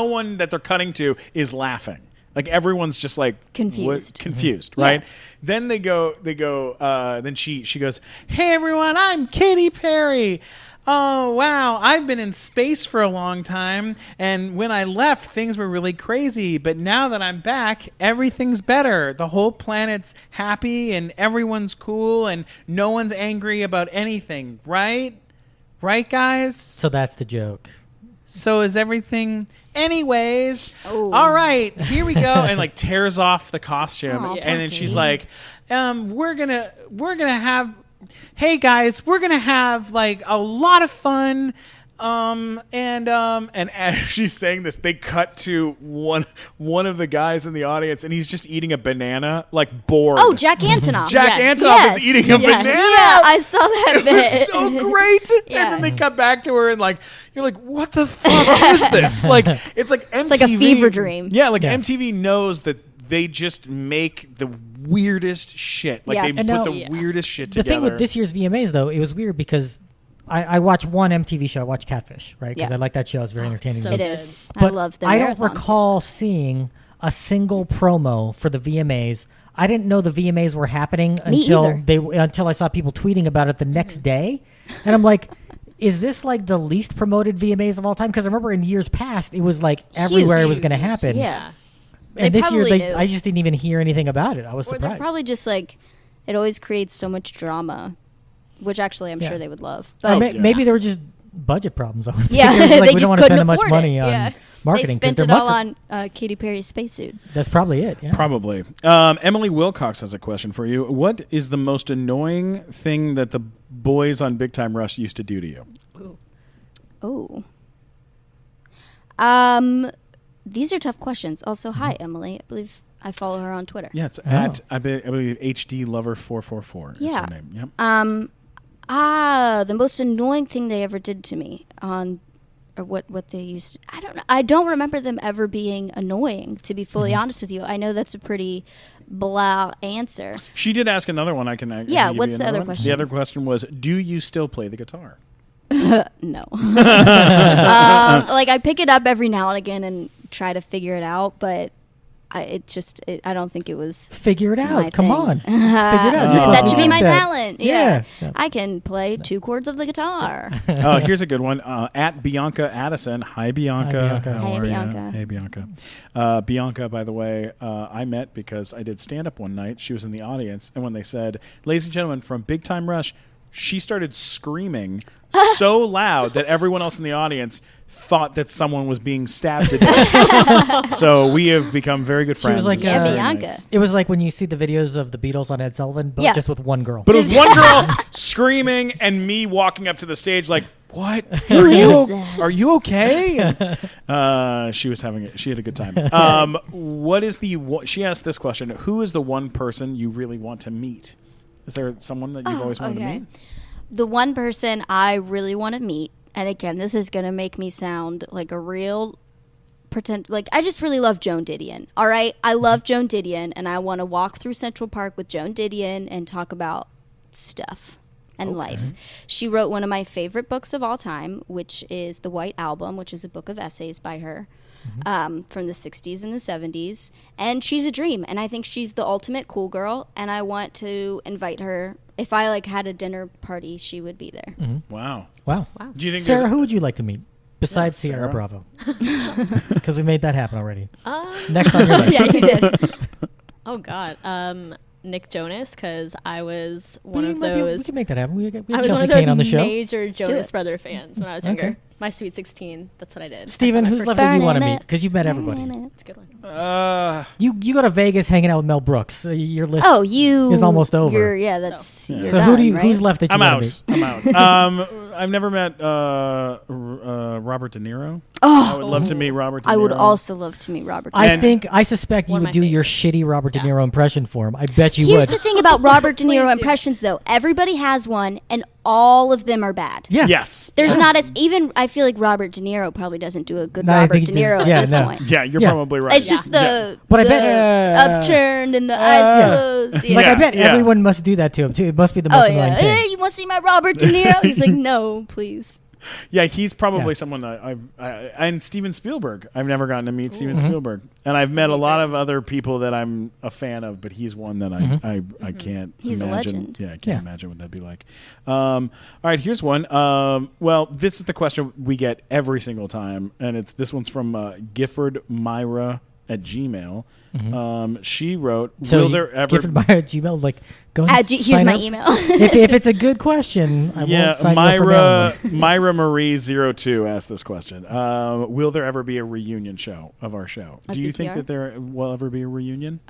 one that they're cutting to is laughing. Like everyone's just like Confused. confused, right? Then they go. Then she goes, "Hey everyone, I'm Katy Perry. Oh wow, I've been in space for a long time, and when I left, things were really crazy. But now that I'm back, everything's better. The whole planet's happy, and everyone's cool, and no one's angry about anything. Right, guys? So that's the joke. So is everything." Anyways, all right, here we go, and like tears off the costume, Aw, and then poor she's Katy. like, we're gonna have, hey guys, we're gonna have like a lot of fun, and as she's saying this, they cut to one of the guys in the audience, and he's just eating a banana, like bored. Oh, Jack Antonoff. Jack Yes. Antonoff Yes. is eating a banana. Yeah, I saw that bit. It was so great. Yeah. And then they cut back to her and like you're like, what the fuck is this? Like it's like MTV. It's like a fever dream. Yeah, like Yeah. MTV knows that they just make the weirdest shit. Like Yeah. they And put now- the weirdest shit The together. thing with this year's VMAs, though, it was weird because I watched one MTV show. I watched Catfish, right? Because Yeah. I like that show. It's very entertaining. so to It me. is. I But love the I don't marathons. recall seeing a single promo for the VMAs. I didn't know the VMAs were happening Me until either. until I saw people tweeting about it the next day, and I'm like, is this like the least promoted VMAs of all time? Because I remember in years past, it was like everywhere it was going to happen. Yeah. And They this year, probably knew. I just didn't even hear anything about it. I was Or they're surprised. probably just like, it always creates so much drama, which actually I'm sure they would love. Or But maybe there were just budget problems. I was yeah, thinking, it was like, they we just don't want to couldn't spend that much afford money it. on Yeah. marketing. They 'cause spent their it all market- on Katy Perry's spacesuit. That's probably it. Yeah. Probably. Emily Wilcox has a question for you. What is the most annoying thing that the boys on Big Time Rush used to do to you? Oh. These are tough questions. Also, hi, Emily. I believe I follow her on Twitter. Yeah, it's at I believe HD Lover 444 is her Yeah. name. Yep. The most annoying thing they ever did to me on, or what they used to, I don't know. I don't remember them ever being annoying, to be fully honest with you. I know that's a pretty blah answer. She did ask another one. I can give what's you the another other one. question? The other question was, do you still play the guitar? No. Like, I pick it up every now and again and try to figure it out, but I don't think it was. Figure it my out. Come thing. on. Figure it out. Just That let should me be my do that. talent. Yeah. Yeah. I can play 2 chords of the guitar. Oh, here's a good one. At Bianca Addison. Hi, Bianca. Bianca. How Hey, are Bianca. ya? Hey, Bianca. Bianca, by the way, I met because I did stand-up one night. She was in the audience, and when they said, "Ladies and gentlemen, from Big Time Rush," she started screaming so loud that everyone else in the audience thought that someone was being stabbed to death. So we have become very good She was friends. like, It's very Bianca. nice. It was like when you see the videos of the Beatles on Ed Sullivan, but Yeah. just with one girl. But it was one girl screaming and me walking up to the stage like, "What? Are you okay?" And, she was she had a good time. She asked this question: who is the one person you really want to meet? Is there someone that you've always wanted to meet? The one person I really want to meet, and again, this is going to make me sound like a real I just really love Joan Didion. All right? I love Joan Didion, and I want to walk through Central Park with Joan Didion and talk about stuff and life. She wrote one of my favorite books of all time, which is The White Album, which is a book of essays by her. From the 60s and the 70s, and she's a dream, and I think she's the ultimate cool girl, and I want to invite her. If I had a dinner party, she would be there. Wow. Wow. Do you think Sarah, there's- who would you like to meet besides Yeah, Ciara Sarah. Bravo? Because we made that happen already. Next on your list. Yeah, you did. Oh God, Nick Jonas, because I was one We of might be able- those. we can make that happen. We have I was one Chelsea of those Kane on the show. major Jonas it. Brother fans when I was younger. Okay. My Sweet 16. That's what I did. I Steven, saw my who's first left that you want to Burning meet? it. Because you've met everybody. It's a good one. You go to Vegas hanging out with Mel Brooks. Your list Oh, you is almost over. That's you're So done, who's right? left that you I'm want out. to meet? I'm out. I've never met Robert De Niro. Oh, I would love to meet Robert De Niro. I would also love to meet Robert. De And- I suspect you One of would my do your favorites. shitty Robert De Yeah. Niro impression for him. I bet you Here's would. the thing about Robert De Please Niro do. impressions, though. Everybody has one, and all of them are bad. Yeah. Yes. There's not as even. I feel like Robert De Niro probably doesn't do a good No, I Robert think De he just- Niro yeah, at this no. point. Yeah, you're Yeah. probably right. It's just the, But I the bet- upturned and the eyes closed. Yeah. Like I Yeah, bet yeah. everyone must do that to him too. It must be the most Oh annoying yeah. thing. Hey, you want to see my Robert De Niro? He's like, no, please. Yeah, he's probably Yeah. someone that and Steven Spielberg. I've never gotten to meet Steven Mm-hmm. Spielberg, and I've met a lot of other people that I'm a fan of, but he's one that I can't He's a imagine. legend. Yeah, I can't Mm-hmm. Yeah. imagine what that'd be like. All right, here's one. Well, this is the question we get every single time, and this one's from Gifford Myra at Gmail. She wrote, Mm-hmm. So "Will there ever?" Gifford Meyer at Gmail, like, go ahead. Here's sign my up. email. if it's a good question, I Yeah, won't sign you up for mailing Myra list. Myra Marie 02 asked this question. Will there ever be a reunion show of our show? A Do you think BTR? that there will ever be a reunion?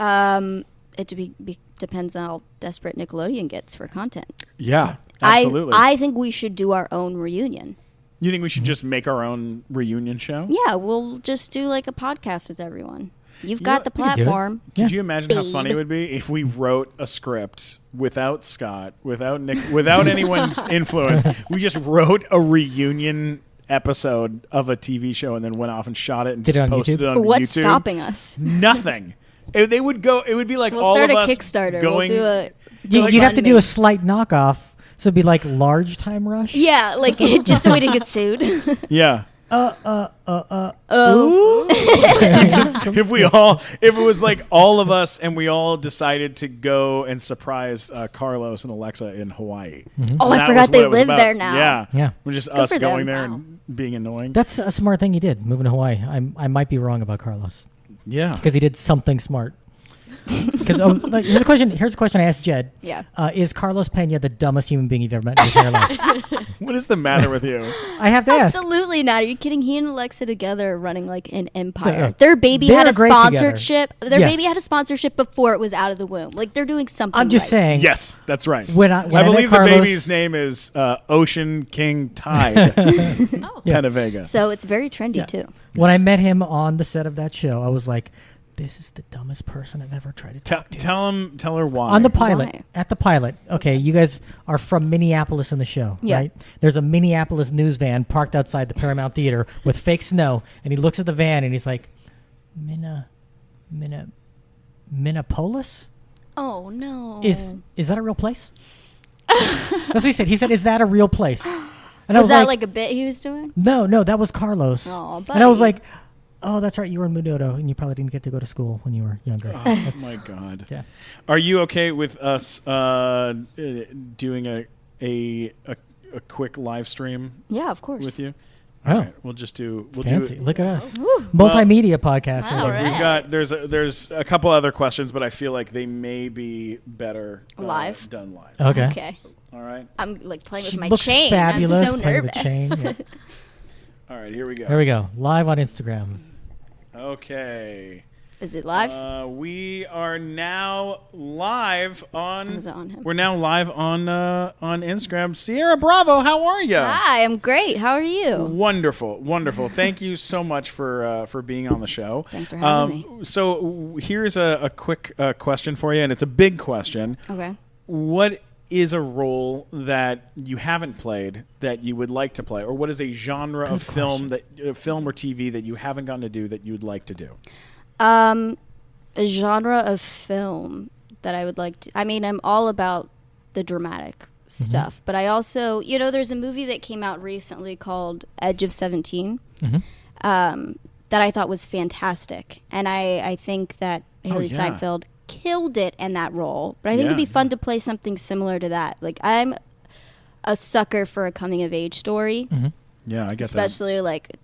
It depends on how desperate Nickelodeon gets for content. Yeah, absolutely. I think we should do our own reunion. You think we should just make our own reunion show? Yeah, we'll just do like a podcast with everyone. You've got the we can do it. platform. Could Yeah. you imagine how funny it would be if we wrote a script without Scott, without Nick, without anyone's influence? We just wrote a reunion episode of a TV show and then went off and shot it and Did it just on posted YouTube? it on What's YouTube. stopping us? Nothing. They would go. It would be like We'll all start of a us Kickstarter. going. We'll do a. You'd have to do GoFundMe. a slight knockoff, so it'd be like Large Time Rush. Yeah, like just so we didn't get sued. Yeah. If it was like all of us and we all decided to go and surprise Carlos and Alexa in Hawaii. Oh, I forgot they live there now. Yeah. We're just us for going them. there Wow. and being annoying. That's a smart thing he did, moving to Hawaii. I might be wrong about Carlos Yeah. because he did something smart. Because here's a question. Here's a question I asked Jed. Yeah. Is Carlos Pena the dumbest human being you've ever met in your entire life? What is the matter with you? I have to ask. Absolutely not. Are you kidding? He and Alexa together are running like an empire. Yeah. Their baby They're had a great sponsorship. together. Their Yes. baby had a sponsorship before it was out of the womb. Like they're doing something. I'm just right. saying. Yes, that's right. When I I met believe the Carlos- baby's name is Ocean King Tide. Penavega. So it's very trendy too. When I met him on the set of that show, I was like, "This is the dumbest person I've ever tried to talk to." Tell her why. On the pilot, Why? at the pilot. Okay, you guys are from Minneapolis in the show, Yeah. right? There's a Minneapolis news van parked outside the Paramount Theater with fake snow, and he looks at the van and he's like, Minneapolis? Oh no. Is that a real place? That's what he said. He said, "Is that a real place?" And I was was that like a bit he was doing? No, that was Carlos. Aw, and I was buddy. like, "Oh, that's right. You were in Menudo, and you probably didn't get to go to school when you were younger." Oh my God. Yeah. Are you okay with us doing a quick live stream Yeah, of course. with you? Oh. All right, we'll do Fancy. it. Look at us. Multimedia podcast. All right there. right. We've got there's a couple other questions, but I feel like they may be better Live? done live. Okay. Okay. All right. I'm like playing She with my looks chain. fabulous. I'm so playing nervous. with the chain. Yeah. All right. Here we go. There we go. Live on Instagram. Okay. Is it live? We are now live on. Is it on him? We're now live on Instagram. Ciara Bravo, how are you? Hi, I'm great. How are you? Wonderful, wonderful. Thank you so much for being on the show. Thanks for having me. So here's a quick question for you, and it's a big question. Okay. What is a role that you haven't played that you would like to play, or what is a genre of film film or TV that you haven't gotten to do that you would like to do? A genre of film that I would like to. I mean, I'm all about the dramatic stuff, but I also, there's a movie that came out recently called Edge of 17 that I thought was fantastic, and I think that Haley Steinfeld killed it in that role. But I think it'd be fun to play something similar to that. Like, I'm a sucker for a coming of age story, Yeah, I get especially like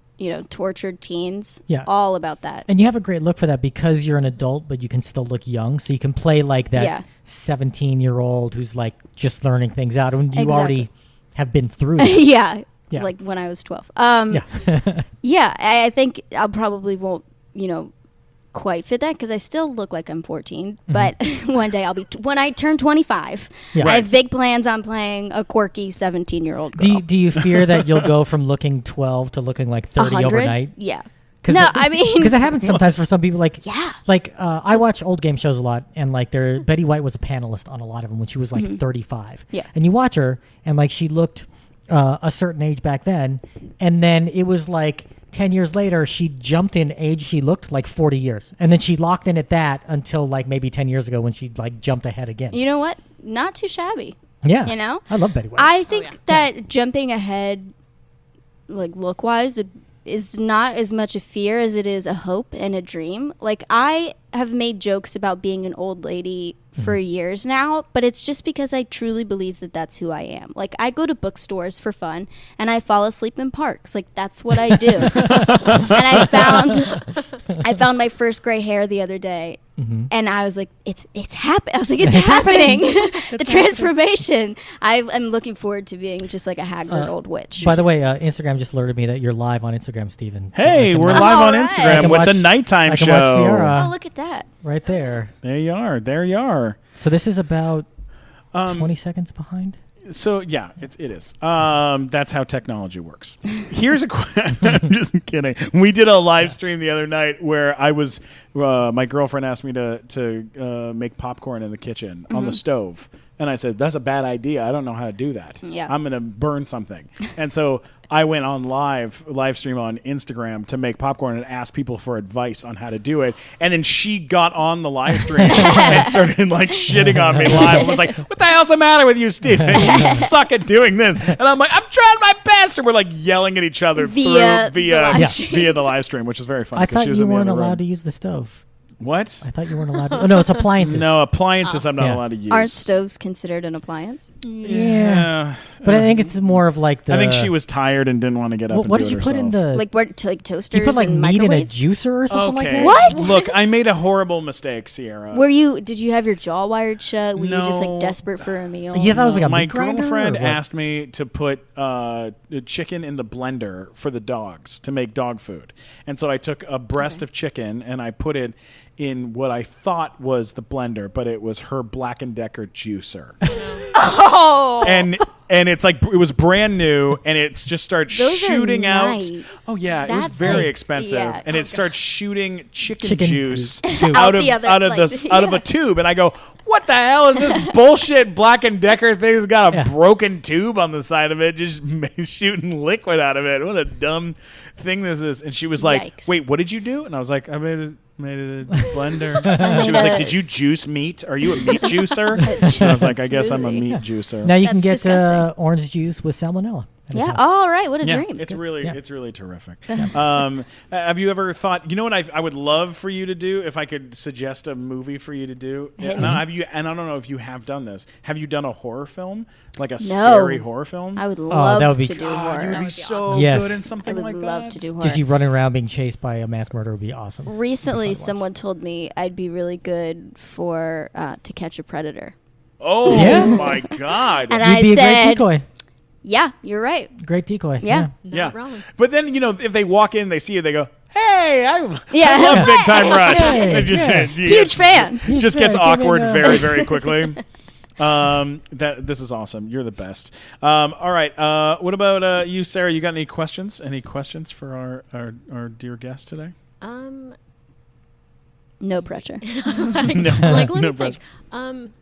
tortured teens. Yeah. All about that. And you have a great look for that because you're an adult, but you can still look young. So you can play like that Yeah. 17-year-old who's like just learning things out. And you Exactly. already have been through that. Yeah. Yeah. Like when I was 12. Yeah. Yeah, I think I probably won't, quite fit that because I still look like I'm 14. But one day I'll be, when I turn 25, Yeah. I have big plans on playing a quirky 17-year-old girl. Do you fear that you'll go from looking 12 to looking like 30 100? overnight? Yeah. No, I mean. Because that happens sometimes for some people. Like, Yeah. Like I watch old game shows a lot, and like Betty White was a panelist on a lot of them when she was like 35. Yeah. And you watch her, and like she looked a certain age back then, and then it was like 10 years later, she jumped in age. She looked like 40 years, and then she locked in at that until like maybe 10 years ago when she like jumped ahead again. You know what? Not too shabby. Yeah. I love Betty White. I think that jumping ahead, like look-wise, is not as much a fear as it is a hope and a dream. Like, I have made jokes about being an old lady for years now, but it's just because I truly believe that that's who I am. Like, I go to bookstores for fun, and I fall asleep in parks. Like, that's what I do. And I found my first gray hair the other day, and I was like, it's happening. I was like, it's happening. The transformation. I'm looking forward to being just like a haggard old witch. By the way, Instagram just alerted me that you're live on Instagram, Steven. So Hey, I can we're watch- live on All right. Instagram I can with the watch- nighttime I can show. watch Ciara Oh, look at that. right there. There you are. There you are. So this is about 20 seconds behind. So yeah, it is. That's how technology works. Here's a question. I'm just kidding. We did a live stream the other night where I was. My girlfriend asked me to make popcorn in the kitchen on the stove, and I said that's a bad idea. I don't know how to do that. Yeah. I'm gonna burn something. And so I went on live stream on Instagram to make popcorn and ask people for advice on how to do it. And then she got on the live stream and started like shitting on me live. I was like, what the hell's the matter with you, Steve? You suck at doing this. And I'm like, I'm trying my best. And we're like yelling at each other via the live stream, which is very funny. I thought you weren't allowed to use the stove. What? I thought you weren't allowed to. Oh, no, it's appliances. No, appliances I'm not allowed to use. Aren't stoves considered an appliance? Yeah. But I think it's more of like the... I think she was tired and didn't want to get up and do it What did you put in the... Like toasters you put like and meat in a microwaves? juicer or something like that? What? Look, I made a horrible mistake, Ciara. Did you have your jaw wired shut? Were you just like desperate for a meal? Yeah, that was like a My meat grinder, girlfriend or what? asked me to put chicken in the blender for the dogs to make dog food. And so I took a breast of chicken and I put it in what I thought was the blender, but it was her Black & Decker juicer. Oh! And it's like it was brand new, and it just started shooting out. Oh yeah, it was very expensive, and it starts shooting chicken juice out of a tube. And I go, what the hell is this bullshit Black & Decker thing's got a broken tube on the side of it, just shooting liquid out of it? What a dumb thing this is. And she was like, wait, what did you do? And I was like, I made it a blender. She was like, did you juice meat? Are you a meat juicer? And I was like, I guess I'm a meat juicer. Now you can get orange juice with salmonella. Yeah. Oh, right. What a dream. It's really terrific. Have you ever thought? You know what I would love for you to do if I could suggest a movie for you to do? And I don't know if you have done this. Have you done a horror film, like a scary horror film? I would love to do horror. You'd be so good in something like that. I would love to do horror. Just you running around being chased by a mass murderer would be awesome. Recently, someone told me I'd be really good for To Catch a Predator. Oh my God! And You'd be a great decoy. Yeah, you're right. Great decoy. Yeah. Not wrong. But then, if they walk in, they see you, they go, hey, I love Yeah. Big Time Rush. Hey, Huge fan. Just gets awkward very, very quickly. This is awesome. You're the best. All right. What about you, Sarah? You got any questions? Any questions for our dear guest today? No pressure. No pressure.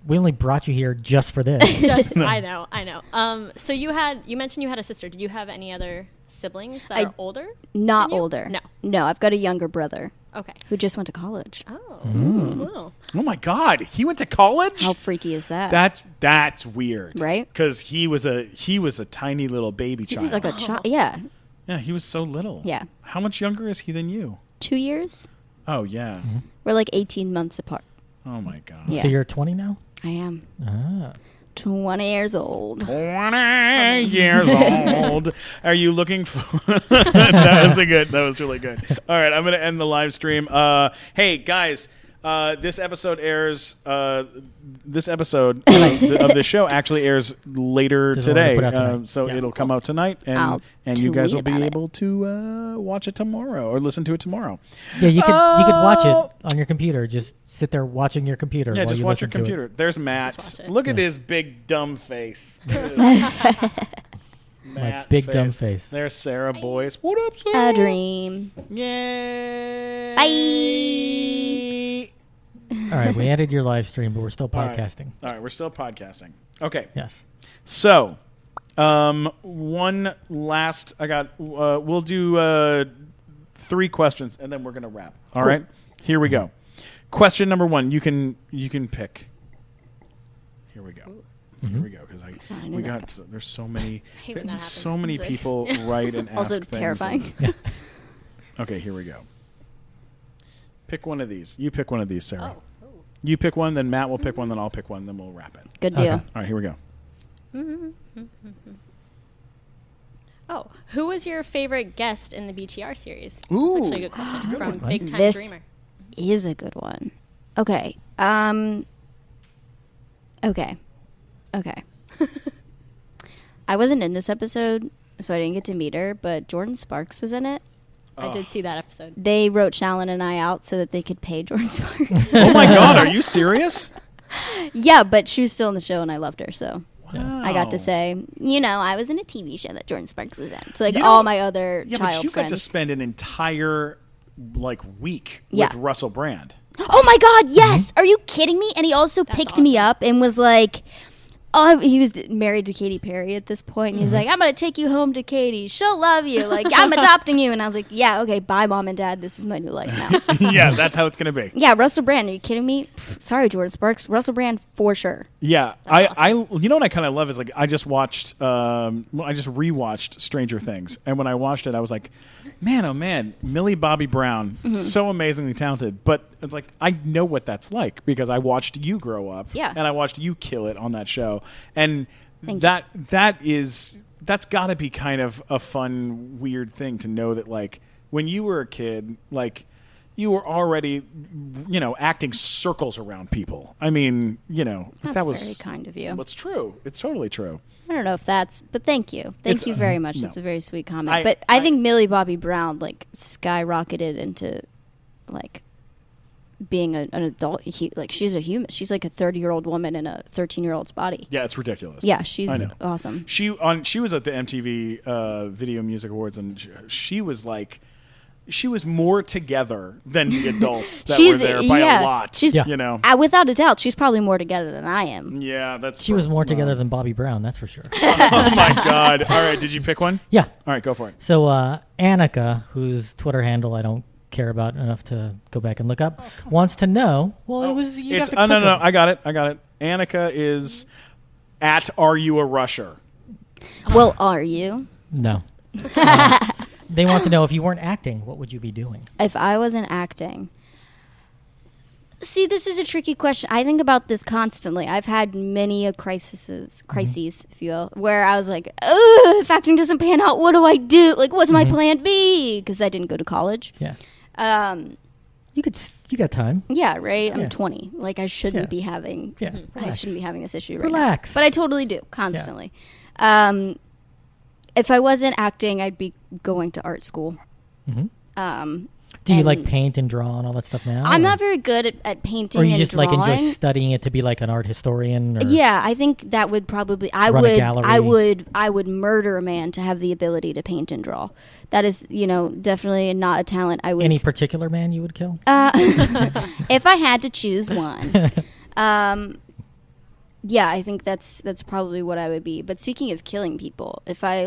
We only brought you here just for this. I know. So you mentioned you had a sister. Did you have any other siblings that are older? Not older. No, I've got a younger brother. Okay. Who just went to college. Oh. Oh my God. He went to college? How freaky is that? That's weird. Right? Because he was a tiny little baby child. He was like a child. Yeah. Yeah, he was so little. Yeah. How much younger is he than you? 2 years. Oh, yeah. Mm-hmm. We're like 18 months apart. Oh, my God. Yeah. So you're 20 now? I am. 20 years old. 20 years old. Are you looking for... That was really good. All right, I'm going to end the live stream. Hey, guys... this episode airs. This episode of the show actually airs later today, so it'll come out tonight, and you guys will be able to watch it tomorrow or listen to it tomorrow. Yeah, you could watch it on your computer. Just sit there watching your computer. Yeah, while just you watch your listen to computer. it. There's Matt. Look at his big dumb face. My big dumb face. There's Sarah Boyce. What up, Sarah? A dream. Yay! Bye. All right, we ended your live stream, but we're still podcasting. All right, we're still podcasting. Okay. Yes. So, one last. We'll do 3 questions, and then we're gonna wrap. All right. Here we go. Question number 1. You can pick. Here we go. Here we go, because there's so many. There's so many people write and ask Also things. terrifying. Okay, here we go. Pick one of these. You pick one of these, Sarah. You pick one, then Matt will pick one, then I'll pick one, then we'll wrap it. Good deal. All right, here we go. Oh, who was your favorite guest in the BTR series? Ooh, that's actually a good question from Big Time This Dreamer. is a good one. Okay. Okay. I wasn't in this episode, so I didn't get to meet her, but Jordan Sparks was in it. I did see that episode. They wrote Shallon and I out so that they could pay Jordan Sparks. Oh my God, are you serious? Yeah, but she was still in the show and I loved her, so Wow. I got to say, I was in a TV show that Jordan Sparks was in. So You know- all my other Yeah, child but you friends. got to spend an entire week Yeah. with Russell Brand. Oh my God, yes! Are you kidding me? And he also picked me up and was like, Oh, he was married to Katy Perry at this point. And he's like, I'm going to take you home to Katy. She'll love you. Like, I'm adopting you. And I was like, yeah, okay, bye, Mom and Dad. This is my new life now. Yeah, that's how it's going to be. Yeah, Russell Brand. Are you kidding me? Sorry, Jordan Sparks. Russell Brand for sure. Yeah, I you know what I kind of love is like I just rewatched Stranger Things, and when I watched it, I was like, man, oh man, Millie Bobby Brown, so amazingly talented. But it's like I know what that's like because I watched you grow up, and I watched you kill it on that show, and that's got to be kind of a fun, weird thing to know that like when you were a kid, like. You were already, acting circles around people. I mean, that was very kind of you. It's true. It's totally true. I don't know if but thank you. Thank you very much. That's a very sweet comment. But I think Millie Bobby Brown, like, skyrocketed into, like, being an adult. Like, she's a human. She's like a 30-year-old woman in a 13-year-old's body. Yeah, it's ridiculous. Yeah, she's awesome. She was at the MTV Video Music Awards, and she was like... She was more together than the adults that were there by a lot. Without a doubt, she's probably more together than I am. Yeah, she was more together than Bobby Brown, that's for sure. Oh my God! All right, did you pick one? Yeah. All right, go for it. So Annika, whose Twitter handle I don't care about enough to go back and look up, wants to know. Well, it was. No. I got it. Annika is at Are You a Rusher? Well, are you? No. They want to know if you weren't acting, what would you be doing? If I wasn't acting. See, this is a tricky question. I think about this constantly. I've had many crises, if you will, where I was like, if acting doesn't pan out, what do I do? Like, what's my plan B? Because I didn't go to college. Yeah. You got time. Yeah, right? I'm 20. Like, I shouldn't be having I shouldn't be having this issue right now. But I totally do, constantly. Yeah. If I wasn't acting, I'd be going to art school. Mm-hmm. Do you like paint and draw and all that stuff now? I'm not very good at painting and drawing. Or you just like enjoy studying it to be like an art historian? Or yeah, I think that would probably. I would murder a man to have the ability to paint and draw. That is, definitely not a talent. Any particular man you would kill? If I had to choose one. Yeah, I think that's probably what I would be. But speaking of killing people, if I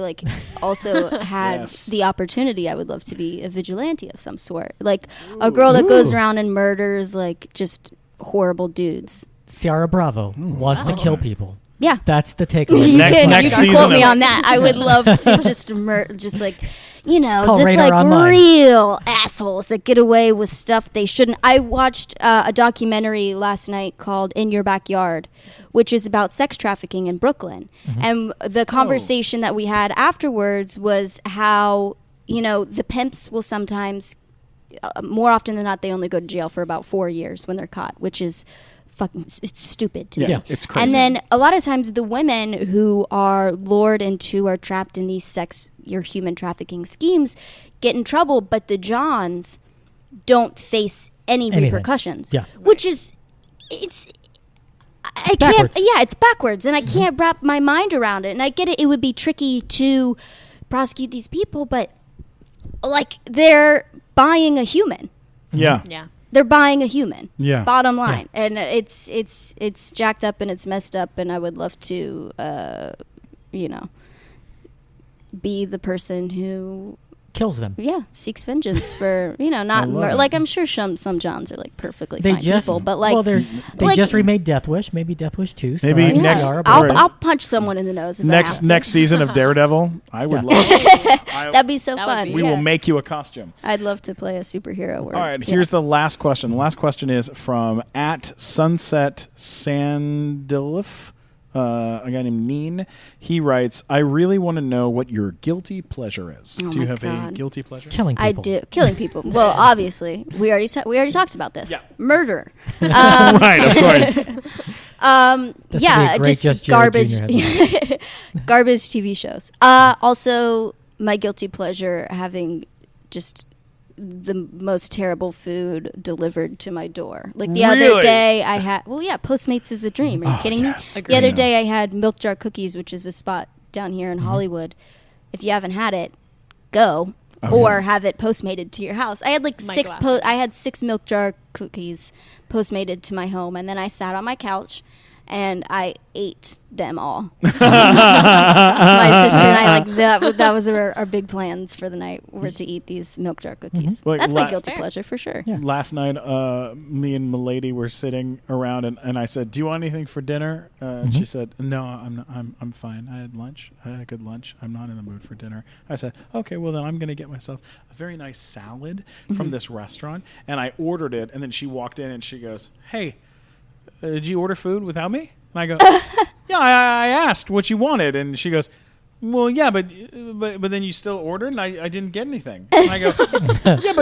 also had the opportunity, I would love to be a vigilante of some sort, like a girl that goes around and murders just horrible dudes. Ciara Bravo wants to kill people. Yeah, that's the takeaway. You can quote me on that. I would love to just real assholes that get away with stuff they shouldn't. I watched a documentary last night called In Your Backyard, which is about sex trafficking in Brooklyn. And the conversation that we had afterwards was how, the pimps will sometimes, more often than not, they only go to jail for about 4 years when they're caught, which is it's stupid to me. Yeah, it's crazy. And then a lot of times the women who are lured into or trapped in these human trafficking schemes get in trouble, but the Johns don't face any repercussions. Yeah. Which is it's backwards, and I can't wrap my mind around it. And I get it would be tricky to prosecute these people, but they're buying a human. Yeah. Yeah. They're buying a human. Yeah. Bottom line. Yeah. And it's jacked up and it's messed up, and I would love to be the person who kills them. Yeah, seeks vengeance for not I'm sure some Johns are perfectly fine people, but they just remade Death Wish, maybe Death Wish 2. Maybe next. I'll punch someone in the nose if next season of Daredevil. I would love it. That'd be so fun. We will make you a costume. I'd love to play a superhero. All right, here's the last question. The last question is from @SunsetSandilif. A guy named Neen. He writes, I really want to know what your guilty pleasure is. Do you have a guilty pleasure? Killing people. I do. Killing people. Well, obviously. We already talked about this. Yeah. Murder. Right, of course. Just garbage. Garbage TV shows. Also, my guilty pleasure, having just the most terrible food delivered to my door. The other day I had, Postmates is a dream. Are you kidding me? Agreed. The other day I had Milk Jar Cookies, which is a spot down here in Hollywood. If you haven't had it, go. Have it postmated to your house. I had I had 6 Milk Jar Cookies postmated to my home, and then I sat on my couch and I ate them all. My sister and I, that was our big plans for the night, were to eat these milk jar cookies. Like That's my guilty pleasure for sure. Yeah. Last night, me and Milady were sitting around, and I said, "Do you want anything for dinner?" And she said, "No, I'm fine. I had lunch. I had a good lunch. I'm not in the mood for dinner." I said, "Okay, well then I'm going to get myself a very nice salad from this restaurant," and I ordered it. And then she walked in and she goes, "Hey, did you order food without me?" And I go, "Yeah, I asked what you wanted," and she goes, "Well, yeah, but then you still ordered, and I didn't get anything." And I go, "Yeah,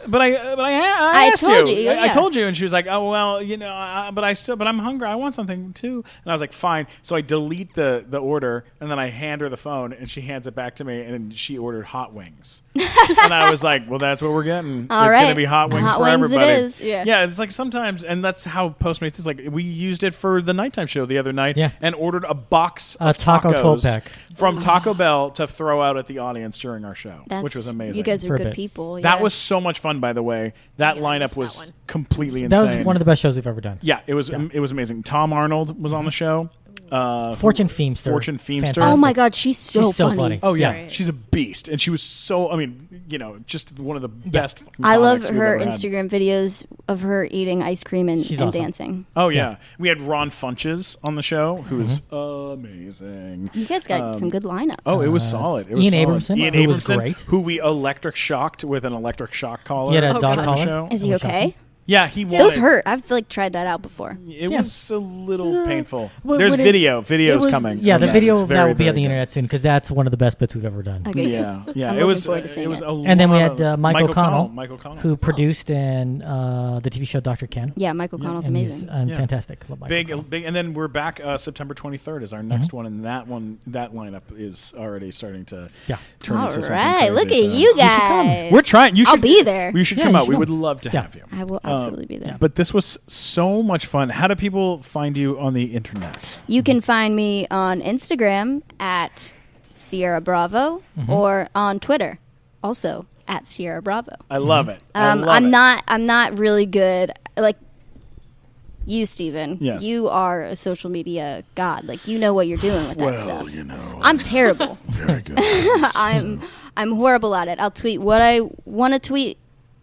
but I asked told you. you, I yeah. told you." And she was like, "Oh well, but I'm hungry. I want something too." And I was like, "Fine." So I delete the order, and then I hand her the phone, and she hands it back to me, and she ordered hot wings. And I was like, "Well, that's what we're getting. All it's right. gonna be hot wings Hot for wings everybody." it is. Yeah. It's like sometimes, and that's how Postmates is. Like we used it for the nighttime show the other night, Yeah. and ordered a box A of taco tacos 12-pack. from Taco Bell to throw out at the audience during our show, which was amazing. You guys For are a good bit. people. That yeah. was so much fun, by the way. That Yeah, I missed lineup that was one. completely That insane. was one of the best shows we've ever done. Yeah, it was amazing. Tom Arnold was on the show. Fortune Feemster. Fortune Feemster. Fantastic. Oh my God, she's so She's so funny. funny. Oh yeah, Right. she's a beast, and she was so. I mean, just one of the best. fucking I love comics we've her ever had. Instagram videos of her eating ice cream and She's awesome. dancing. Oh yeah. We had Ron Funches on the show, who was amazing. You guys got some good lineup. Oh, it was solid. It was Ian solid. Abramson, Ian who was Abramson, great. who we electric shocked with an electric shock collar. He had a on dog the collar? show. Is he okay? Yeah, he won. Those it. hurt. I've tried that out before. It Yeah. was a little painful. Well, There's when it- video. It Video's was- coming. Yeah, on the that. video It's of that very, will be on very the good. internet soon because that's one of the best bits we've ever done. Okay. Yeah, yeah. I'm It looking was. forward to seeing It was it. a And then we lot had of- Mike O'Connell, Mike O'Connell, who produced and the TV show Dr. Ken. Yeah, Michael Connell's And he's, amazing. Yeah. fantastic. Love Michael O'Connell. big, and then we're back. September 23rd is our next one, and that lineup is already starting to Yeah. turn All into something right, look crazy, at so- you guys. We're trying. You should I'll be there. You should Yeah, come you out. should We come. would love to Yeah. have you. I will absolutely be there. But this was so much fun. How do people find you on the internet? You can find me on Instagram at Ciara Bravo or on Twitter, also at Ciara Bravo. I love it. I love I'm it. not really good like you, Steven. Yes. You are a social media god. Like you know what you're doing with that stuff. know, I'm terrible. very good. I'm horrible at it. I'll tweet what I want to tweet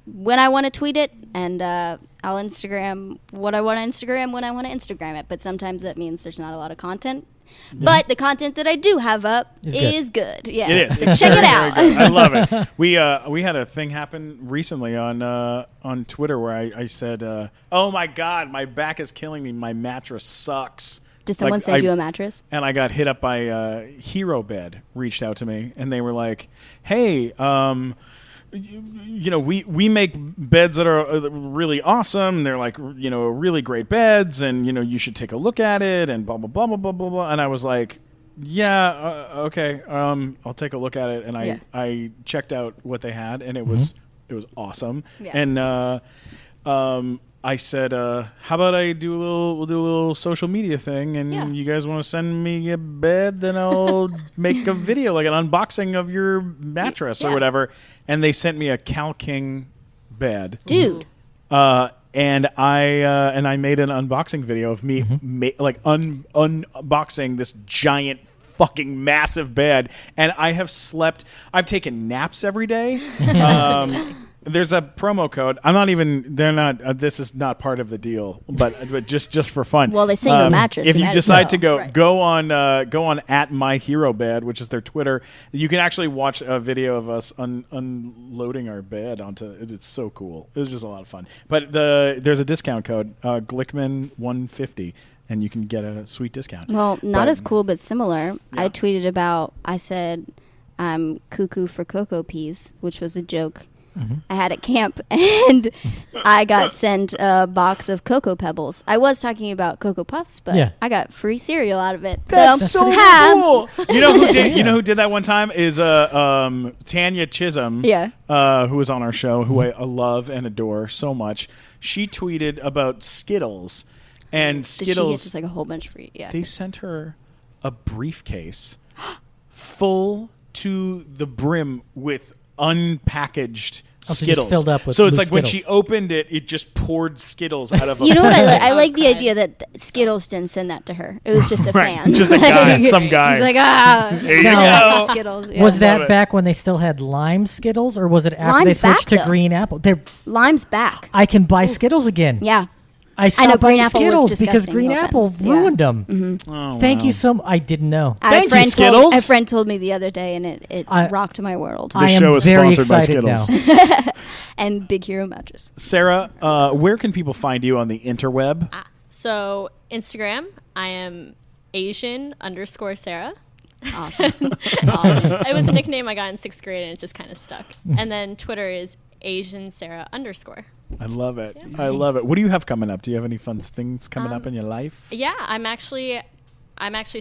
when I want to tweet it, and I'll Instagram what I want to Instagram when I want to Instagram it. But sometimes that means there's not a lot of content. But the content that I do have up is good. Yeah, It is. So It's check it very, out. very good. I love it. We had a thing happen recently on Twitter where I said, "Oh my God, my back is killing me. My mattress sucks." Did someone Like, send you a mattress? And I got hit up by Hero Bed. Reached out to me, and they were like, "Hey, we make beds that are really awesome. They're like, really great beds, and you should take a look at it, and blah blah blah blah blah blah blah." And I was like, "Yeah, okay, I'll take a look at it." And I checked out what they had, and it was awesome. Yeah. And I said, "How about we'll do a little social media thing, and Yeah. you guys want to send me a bed, then I'll make a video, like an unboxing of your mattress or Yeah. whatever." And they sent me a Cal King bed, Dude. and I made an unboxing video of me unboxing this giant fucking massive bed, and I've taken naps every day. There's a promo code. This is not part of the deal, but just for fun. Well, they sent you a mattress. If You you might as decide well. to go Right. go on at My Hero Bed, which is their Twitter, you can actually watch a video of us unloading our bed onto. It's so cool. It was just a lot of fun. But there's a discount code, Glickman150. And you can get a sweet discount. Well, not But- as cool, but similar. Yeah. I tweeted I said, I'm cuckoo for Cocoa Peas, which was a joke I had at camp. And I got sent a box of Cocoa Pebbles. I was talking about Cocoa Puffs, but Yeah. I got free cereal out of it. That's so cool. You know who did? Yeah. You know who did that one time is Tanya Chisholm. Yeah. Who was on our show, who I love and adore so much. She tweeted about Skittles, and Did she get Skittles. just like a whole bunch free? Yeah. They sent her a briefcase full to the brim with unpackaged so just Skittles. filled up with so it's loose like when Skittles. she opened it, it just poured Skittles out of. You know what? I like the God. idea that Skittles didn't send that to her. It was just a Right. fan. Just a guy, some guy. He's like, There you No. go. Skittles. Yeah. Was love that it. back when they still had lime Skittles, or was it after they Lime's switched back, to though. green apple? Lime's back. I can buy Skittles again. Yeah. I stopped know, green buying apple was Skittles because disgusting, green no apple offense. Yeah. ruined them. Oh, Thank wow. you so much. I didn't know. Thank you, A Skittles. friend told me the other day, and it I- rocked my world. This I am show is very sponsored by excited now. Skittles. And Big Hero mattress. Sarah, where can people find you on the interweb? So Instagram, I am Asian_Sarah. Awesome. Awesome. It was a nickname I got in 6th grade, and it just kind of stuck. And then Twitter is AsianSarah_. I love it. I love it. What do you have coming up? Do you have any fun things coming up in your life? Yeah, I'm actually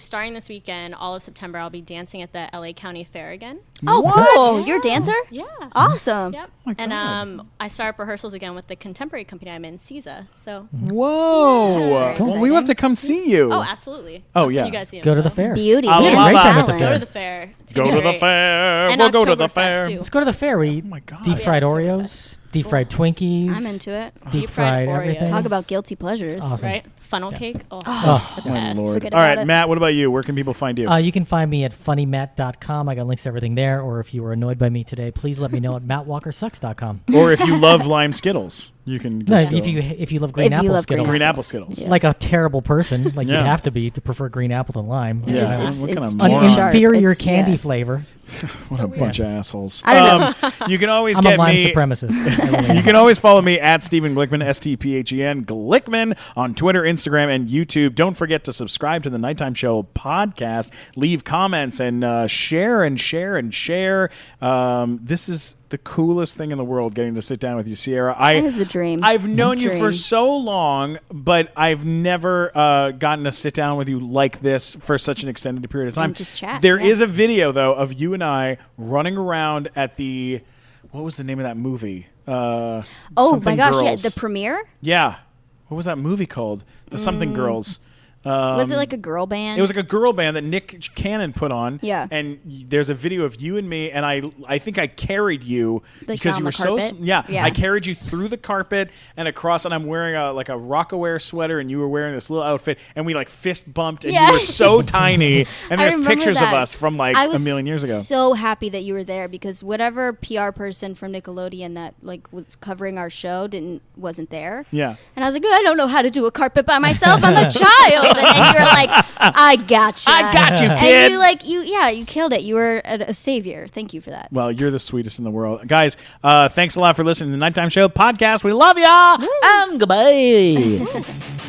starting this weekend. All of September, I'll be dancing at the LA County Fair again. Oh, cool. You're a dancer? Yeah. Awesome. Yep. my And God. I start up rehearsals again with the contemporary company I'm in, CISA. So, Whoa. That's very Well, we have to exciting. come see you. oh, absolutely. Oh, I'll send yeah. you guys the Go to the info. fair. Beauty. I'll- and I'll- Great time at the talent. Go fair. to the fair. It's Go gonna to be the great. fair. And We'll go to the Oktoberfest, fair. too. Let's go to the fair. We eat my God. deep fried Yeah, Oreos, deep fried Twinkies. I'm into it. deep fried Oreos. everything. Talk about guilty pleasures. Awesome. Right? Funnel cake. Oh, Oh. the My best. Lord. Forget All right, about it. Matt, what about you? Where can people find you? You can find me at funnymatt.com. I got links to everything there. Or if you were annoyed by me today, please let me know at mattwalkersucks.com. Or if you love lime Skittles, you can No, just go. if you love green If you apple love Skittles, Green apple Skittles. Yeah. like a terrible person, like Yeah. you have to be to prefer green apple than lime. Yeah. Just- What it's kind of too An moron. sharp. inferior It's- candy yeah. flavor. What a bunch of assholes. I don't know. You can always I'm a get lime me. supremacist. I really am. You can always follow me at Stephen Glickman, STPHEN, Glickman on Twitter, Instagram, and YouTube. Don't forget to subscribe to the Nighttime Show podcast. Leave comments and share and share and share. This is the coolest thing in the world, getting to sit down with you, Ciara. That is a dream. I've known you for Dream. so long, but I've never gotten to sit down with you like this for such an extended period of time. And just chat, There yeah. is a video, though, of you and I running around at the... What was the name of that movie? Oh Something my gosh, yeah, Girls. the premiere? Yeah. What was that movie called? The Something Girls. Was it like a girl band? It was like a girl band that Nick Cannon put on. Yeah. And there's a video of you and me, and I think I carried you Like because on you the were so carpet? yeah. Yeah. I carried you through the carpet and across, and I'm wearing a Rockaware sweater, and you were wearing this little outfit, and we like fist bumped, and Yeah. you were so tiny. And I there's remember pictures that. of us from like I a was million years ago. so happy that you were there because whatever PR person from Nickelodeon that like was covering our show wasn't there. Yeah. And I was like, I don't know how to do a carpet by myself. I'm a child. And then you were like, I gotcha. I got you, And kid. you killed it. You were a savior. Thank you for that. Well, you're the sweetest in the world. Guys, thanks a lot for listening to the Nighttime Show podcast. We love ya. And goodbye.